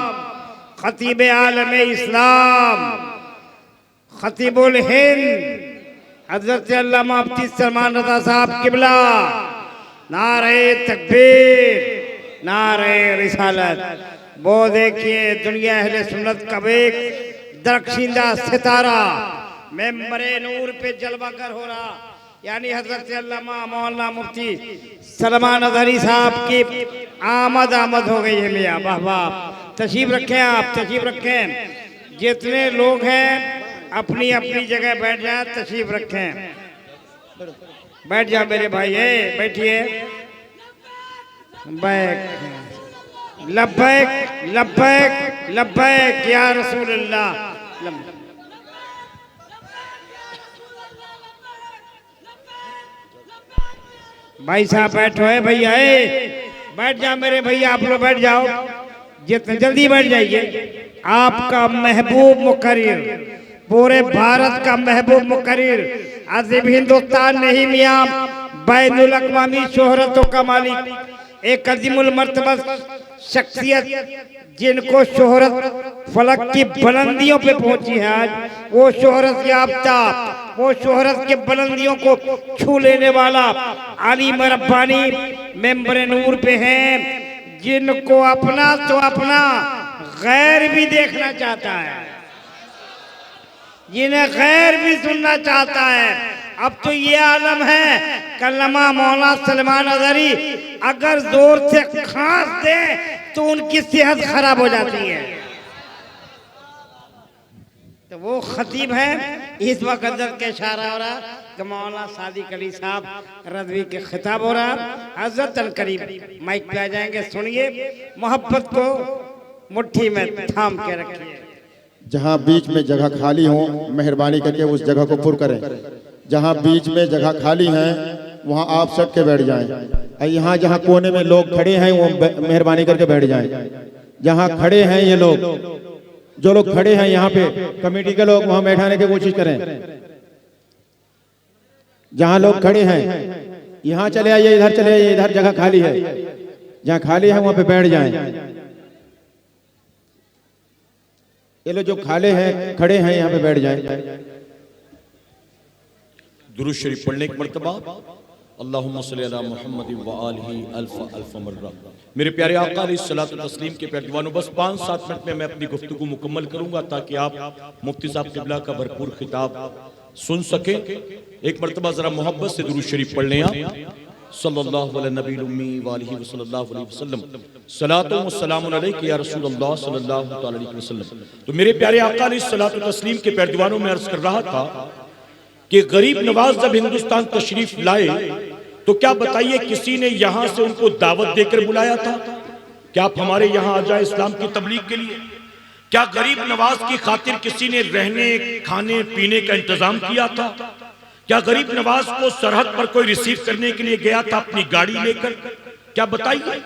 خطیب عالم اسلام، خطیب الہند حضرت علامہ مفتی سلمان رضا صاحب قبلہ، نعرہ تکبیر، نعرہ رسالت۔ وہ دیکھیے دنیا اہل سنت کا ایک درخشندہ ستارہ ممبر نور پہ جلوہ گر ہو رہا، یعنی حضرت علامہ مولانا مفتی سلمان اظہری صاحب کی آمد ہو گئی ہے۔ میاں واہ واہ، تشریف رکھیں، آپ تشریف رکھیں، جتنے لوگ ہیں اپنی اپنی جگہ بیٹھ جائیں، تشریف رکھیں، بیٹھ جائیں میرے بھائی، بیٹھیے، لبیک لبیک لبیک یا رسول اللہ۔ بھائی صاحب بیٹھو ہے بھیا، بیٹھ جاؤ میرے بھیا، آپ لوگ بیٹھ جاؤ، جتنے جلدی بیٹھ جائیے۔ آپ کا محبوب مقرر، پورے بھارت کا محبوب مقرر، عظیم ہندوستان نہیں میاں، بین الاقوامی شہرتوں کا مالک، ایک عظیم المرتبہ شخصیت جن کو شہرت فلک کی بلندیوں پہ پہنچی ہے آج، وہ شہرت یافتہ، وہ شہرت کے بلندیوں کو چھو لینے والا عالم ربانی ممبر نور پہ ہیں، جن کو اپنا تو اپنا غیر بھی دیکھنا چاہتا ہے، جنہیں غیر بھی سننا چاہتا ہے۔ اب تو یہ عالم ہے کہ علامہ مولانا سلمان اظہری اگر زور سے کھانس دیں تو ان کی صحت خراب ہو جاتی ہے۔ تو وہ خطیب ہیں، اس وقت حضرت کے اشارہ ہو رہا کہ مولانا صادق علی صاحب رضوی کے خطاب ہو رہا، حضرت القریب مائک پہ آ جائیں گے، سنیے، محبت کو مٹھی میں تھام کے رکھیے۔ جہاں بیچ میں جگہ خالی ہوں مہربانی کر کے اس جگہ کو پر کریں، جہاں بیچ میں جگہ خالی ہیں وہاں آپ سٹ کے بیٹھ جائیں، یہاں جہاں کونے میں لوگ کھڑے ہیں وہ مہربانی کر کے بیٹھ جائیں، جہاں کھڑے ہیں یہ لوگ، جو لوگ کھڑے ہیں یہاں پہ کمیٹی کے لوگ وہاں بیٹھانے کی کوشش کریں، جہاں لوگ کھڑے ہیں یہاں چلے آئیے، ادھر چلے آئیے، ادھر جگہ خالی ہے، جہاں خالی ہے وہاں پہ بیٹھ جائیں، یہ لوگ جو کھالے ہیں کھڑے ہیں یہاں پہ بیٹھ جائیں۔ درود شریف پڑھنے ایک مرتبہ۔ اللہم صلی علی محمد و آلہ الف الف مرہ۔ میرے پیارے آقا علیہ الصلوۃ والتسلیم کے پیارے جوانوں، بس 5-7 منٹ میں اپنی گفتگو مکمل کروں گا تاکہ آپ مفتی صاحب قبلہ کا بھرپور خطاب سن سکیں۔ ایک مرتبہ ذرا محبت سے درود شریف پڑھ لیں آپ، صلی اللہ علیہ نبی الامی وآلہ وصلی اللہ علیہ وسلم۔ صلاۃ و سلام علیک یا رسول اللہ صلی اللہ علیہ وسلم۔ تو میرے پیارے آقا علیہ الصلوۃ والتسلیم کے پیارے جوانوں، میں عرض کر رہا تھا کہ غریب نواز جب ہندوستان تشریف لائے تو کیا بتائیے کسی نے یہاں سے ان کو دعوت دے کر بلایا تھا کہ آپ ہمارے یہاں آ جائیں اسلام کی تبلیغ کے لیے؟ کیا غریب نواز کی خاطر کسی نے رہنے کھانے پینے کا انتظام کیا تھا؟ کیا غریب نواز کو سرحد پر کوئی ریسیو کرنے کے لیے گیا تھا اپنی گاڑی لے کر؟ کیا بتائیے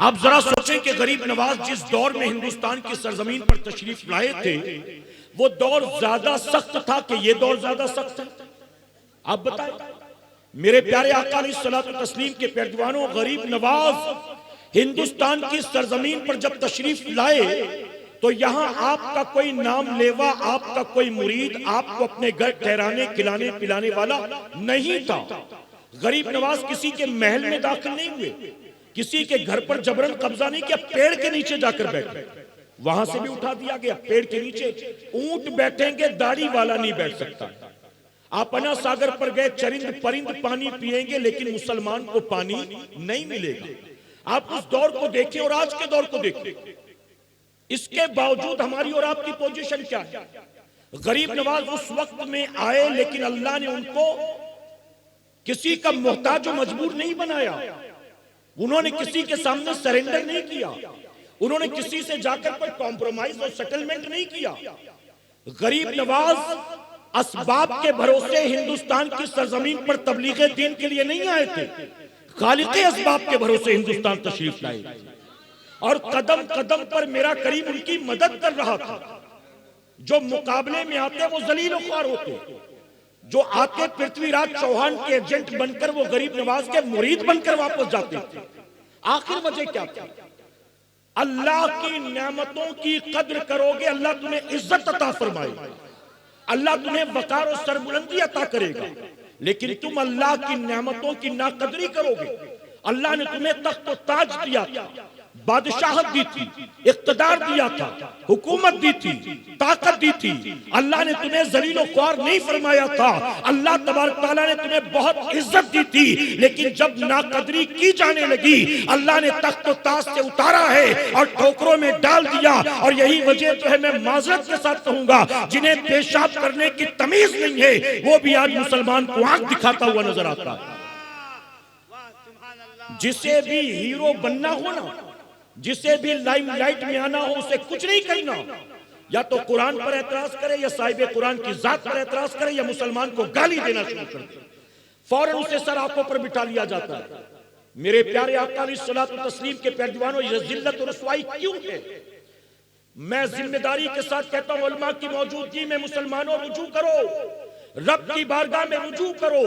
آپ ذرا سوچیں کہ غریب نواز جس دور میں ہندوستان کی سرزمین پر تشریف لائے تھے وہ دور زیادہ سخت تھا کہ یہ دور زیادہ سخت ہے؟ آپ بتائیں۔ میرے پیارے آقا علیہ الصلوۃ والتسلیم کے پیارے جوانوں، غریب نواز ہندوستان کی سرزمین پر جب تشریف لائے تو یہاں آپ کا کوئی نام لیوا، آپ کا کوئی مرید آپ کو اپنے گھر ٹھہرانے کھلانے پلانے والا نہیں تھا۔ غریب نواز کسی کے محل میں داخل نہیں ہوئے، کسی کے گھر پر جبرن قبضہ نہیں کیا، پیڑ کے نیچے جا کر بیٹھے، وہاں سے بھی اٹھا دیا گیا پیڑ کے نیچے۔ اونٹ بیٹھیں گے داڑھی والا نہیں بیٹھ سکتا۔ آپ انا ساگر پر گئے، چرند پرند پانی پیئیں گے لیکن مسلمان کو پانی نہیں ملے گا۔ آپ اس دور کو دیکھیں اور آج کے دور کو دیکھیں، اس کے باوجود ہماری اور آپ کی پوزیشن کیا ہے؟ غریب نواز اس وقت میں آئے لیکن اللہ نے ان کو کسی کا محتاج و مجبور نہیں بنایا، انہوں نے کسی کے سامنے سرنڈر نہیں کیا، انہوں نے کسی سے جا کر کوئی کمپرومائز اور سیٹلمنٹ نہیں کیا۔ غریب نواز اسباب کے بھروسے ہندوستان کی سرزمین پر تبلیغ دین کے لیے نہیں آئے تھے، خالق اسباب کے بھروسے ہندوستان تشریف لائے اور قدم قدم پر میرا کریم ان کی مدد کر رہا تھا۔ جو مقابلے میں آتے وہ ذلیل و خوار ہوتے، جو آتے پرتھوی راج چوہان کے ایجنٹ بن کر وہ غریب نواز کے مرید بن کر واپس جاتے تھے۔ آخر وجہ کیا تھی؟ اللہ کی نعمتوں کی قدر کرو گے اللہ تمہیں عزت عطا فرمائے گا، اللہ تمہیں وقار و سربلندی عطا کرے گا، لیکن تم اللہ کی نعمتوں کی ناقدری کرو گے۔ اللہ نے تمہیں تخت و تاج دیا تھا، بادشاہت دی تھی، اقتدار دیا تھا، حکومت دی تھی، طاقت دی تھی، اللہ نے تمہیں ذلیل و خوار نہیں فرمایا تھا۔ اللہ تبارک تعالیٰ نے تمہیں بہت عزت دی تھی، لیکن جب ناقدری کی جانے لگی اللہ نے تخت و تاج سے اتارا ہے اور ٹھوکروں میں ڈال دیا۔ اور یہی وجہ تو ہے، میں معذرت کے ساتھ کہوں گا، جنہیں پیشاب کرنے کی تمیز نہیں ہے وہ بھی آج مسلمان کو آنکھ دکھاتا ہوا نظر آتا ہے۔ جسے بھی ہیرو بننا ہو نا، جسے بھی لائم لائٹ میں آنا ہو، اسے کچھ نہیں کرنا، یا تو قرآن پر اعتراض کرے یا صاحب قرآن کی ذات پر اعتراض کرے یا مسلمان کو گالی دینا شروع کر دے، فوراً اسے سر آنکھوں پر بٹھا لیا جاتا ہے۔ میرے پیارے آقا علیہ الصلوۃ والتسلیم کے پیارے جوانوں، یہ ذلت و رسوائی کیوں ہے؟ میں ذمہ داری کے ساتھ کہتا ہوں، علماء کی موجودگی میں مسلمانوں رجوع کرو، رب کی بارگاہ میں رجوع کرو،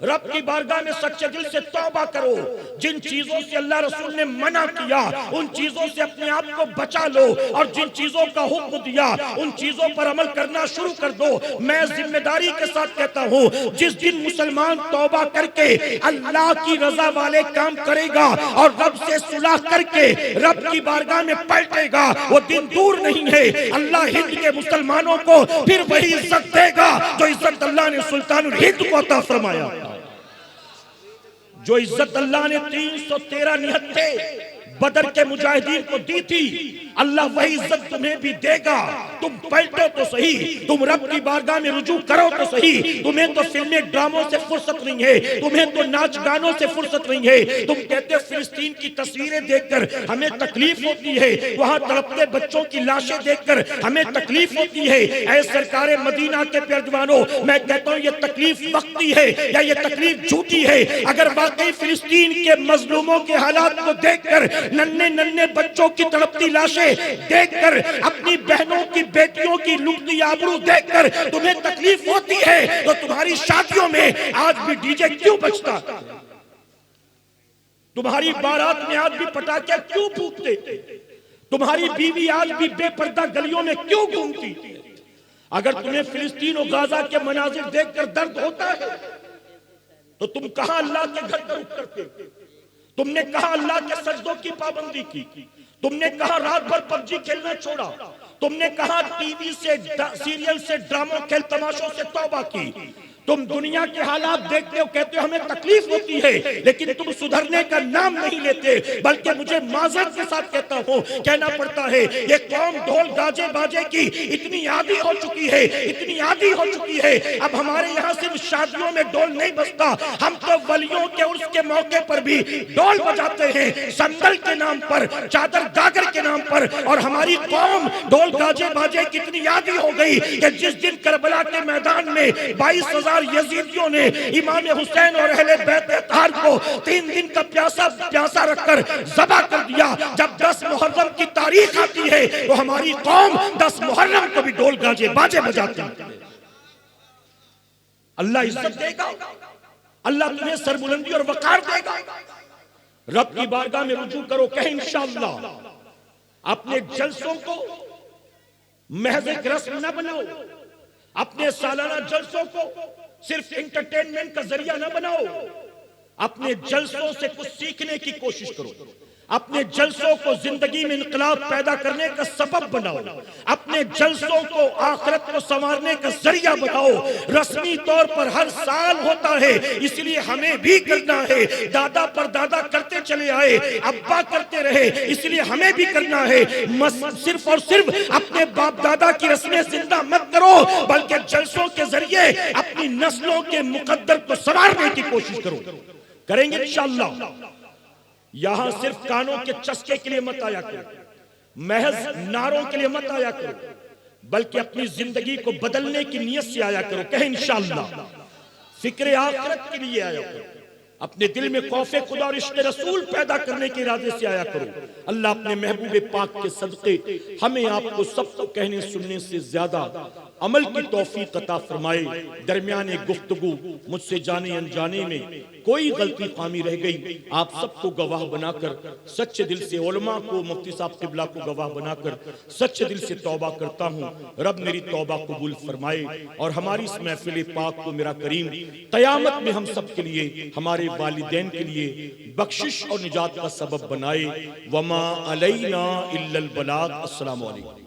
رب کی بارگاہ میں سچے دل سے توبہ کرو۔ جن چیزوں سے اللہ رسول نے منع کیا ان چیزوں سے اپنے آپ کو بچا لو، اور جن چیزوں کا حکم دیا ان چیزوں پر عمل کرنا شروع کر دو۔ میں ذمہ داری کے ساتھ کہتا ہوں، جس دن مسلمان توبہ کر کے اللہ کی رضا والے کام کرے گا اور رب سے صلح کر کے رب کی بارگاہ میں پلٹے گا، وہ دن دور نہیں ہے، اللہ ہند کے مسلمانوں کو پھر وہی عزت دے گا جو عزت اللہ نے سلطان الہند کو عطا فرمایا، جو عزت اللہ نے 313 نہتے بدر کے مجاہدین کو دی تھی، اللہ وہی عزت تمہیں بھی دے گا۔ تم پلٹو تو صحیح، تم رب کی بارگاہ میں رجوع کرو تو صحیح۔ تمہیں تو فلمیں ڈراموں سے فرصت نہیں ہے، تمہیں تو ناچ گانوں سے فرصت نہیں ہے۔ تم کہتے ہو فلسطین کی تصویریں دیکھ کر ہمیں تکلیف ہوتی ہے، وہاں تڑپتے بچوں کی لاشیں دیکھ کر ہمیں تکلیف ہوتی ہے۔ اے سرکار مدینہ کے پیارے جوانوں، میں کہتا ہوں یہ تکلیف وقتی ہے یا یہ تکلیف جھوٹی ہے؟ اگر واقعی فلسطین کے مظلوموں کے حالات کو دیکھ کر، ننھے ننھے بچوں کی تڑپتی لاشیں دیکھ کر، اپنی بہنوں کی بیٹیوں کی لٹتی آبرو دیکھ کر تمہیں تکلیف ہوتی ہے، تو تمہاری شادیوں میں آج بھی ڈی جے کیوں بجتا؟ تمہاری بارات میں آج بھی پٹاخے کیوں پھونکتے؟ تمہاری بیوی آج بھی بے پردہ گلیوں میں کیوں گھومتی؟ اگر تمہیں فلسطین و غازہ کے مناظر دیکھ کر درد ہوتا ہے تو تم کہاں اللہ کے گھر کا رخ کرتے؟ تم نے کہاں اللہ کے سجدوں کی پابندی کی؟ تم نے کہاں رات بھر پب جی کھیلنا چھوڑا؟ تم نے کہاں ٹی وی سے سیریل سے ڈراموں کھیل تماشوں سے توبہ کی؟ تم دنیا کے حالات دیکھتے ہو، کہتے ہو ہمیں تکلیف ہوتی ہے، لیکن تم سدھرنے کا نام نہیں لیتے، بلکہ مجھے معذرت کے ساتھ کہتا ہوں، کہنا پڑتا ہے یہ قوم ڈھول گاجے باجے کی اتنی عادی ہو چکی ہے، اتنی عادی ہو چکی ہے، اب ہمارے یہاں صرف شادیوں میں ڈھول نہیں بجتا، ہم تو ولیوں کے عرس کے موقع پر بھی ڈھول بجاتے ہیں، سندل کے نام پر، چادر گاگر کے نام پر، اور ہماری قوم ڈھول گاجے باجے کی اتنی عادی ہو گئی کہ جس دن کربلا کے میدان میں 22,000 یزیدیوں نے امام حسین اور اہل بیت اطہار کو 3 دن کا پیاسا رکھ کر ذبح کر دیا، جب 10 محرم کی تاریخ آتی ہے تو ہماری قوم 10 محرم کو بھی ڈھول گاجے باجے بجاتی ہے۔ اللہ عزت دے گا، اللہ تمہیں سربلندی اور وقار دے گا۔ رب کی بارگاہ میں رجوع کرو، کہیں انشاءاللہ اپنے جلسوں کو محض ایک رسم نہ بناؤ، اپنے سالانہ جلسوں کو صرف انٹرٹینمنٹ کا ذریعہ نہ بناؤ، اپنے جلسوں سے کچھ سیکھنے کی کوشش کرو، اپنے جلسوں کو زندگی میں انقلاب پیدا کرنے کا سبب بناؤ، اپنے جلسوں کو آخرت کو سنوارنے کا ذریعہ بناؤ۔ رسمی طور پر ہر سال ہوتا ہے، اس لیے ہمیں بھی کرنا ہے، دادا پر دادا کرتے چلے آئے، ابا کرتے رہے، اس لیے ہمیں بھی کرنا ہے۔ صرف اور صرف اپنے باپ دادا کی رسمیں زندہ مت کرو، بلکہ جلسوں کے ذریعے اپنی نسلوں کے مقدر کو سنوارنے کی کوشش کرو۔ کریں گے انشاءاللہ۔ یہاں صرف کانوں کے چسکے کے لیے مت آیا کرو، محض نعروں کے لیے مت آیا کرو، بلکہ اپنی زندگی کو بدلنے کی نیت سے آیا کرو، کہیں انشاءاللہ۔ فکر آخرت کے لیے آیا کرو، اپنے دل میں خوف خدا اور عشق رسول پیدا کرنے کے ارادے سے آیا کرو۔ اللہ اپنے محبوب پاک کے صدقے ہمیں آپ کو سب کو کہنے سننے سے زیادہ عمل کی توفیق عطا فرمائے۔ درمیان گفتگو مجھ سے جانے انجانے میں کوئی غلطی خامی رہ گئی، آپ سب کو گواہ بنا کر سچے دل سے، علماء کو، مفتی صاحب قبلہ کو گواہ بنا کر سچے دل سے توبہ کرتا ہوں۔ رب میری توبہ قبول فرمائے اور ہماری اس محفل پاک کو میرا کریم قیامت میں ہم سب کے لیے، ہمارے والدین کے لیے بخشش اور نجات کا سبب بنائے۔ وما علینا الا البلاغ۔ السلام علیکم۔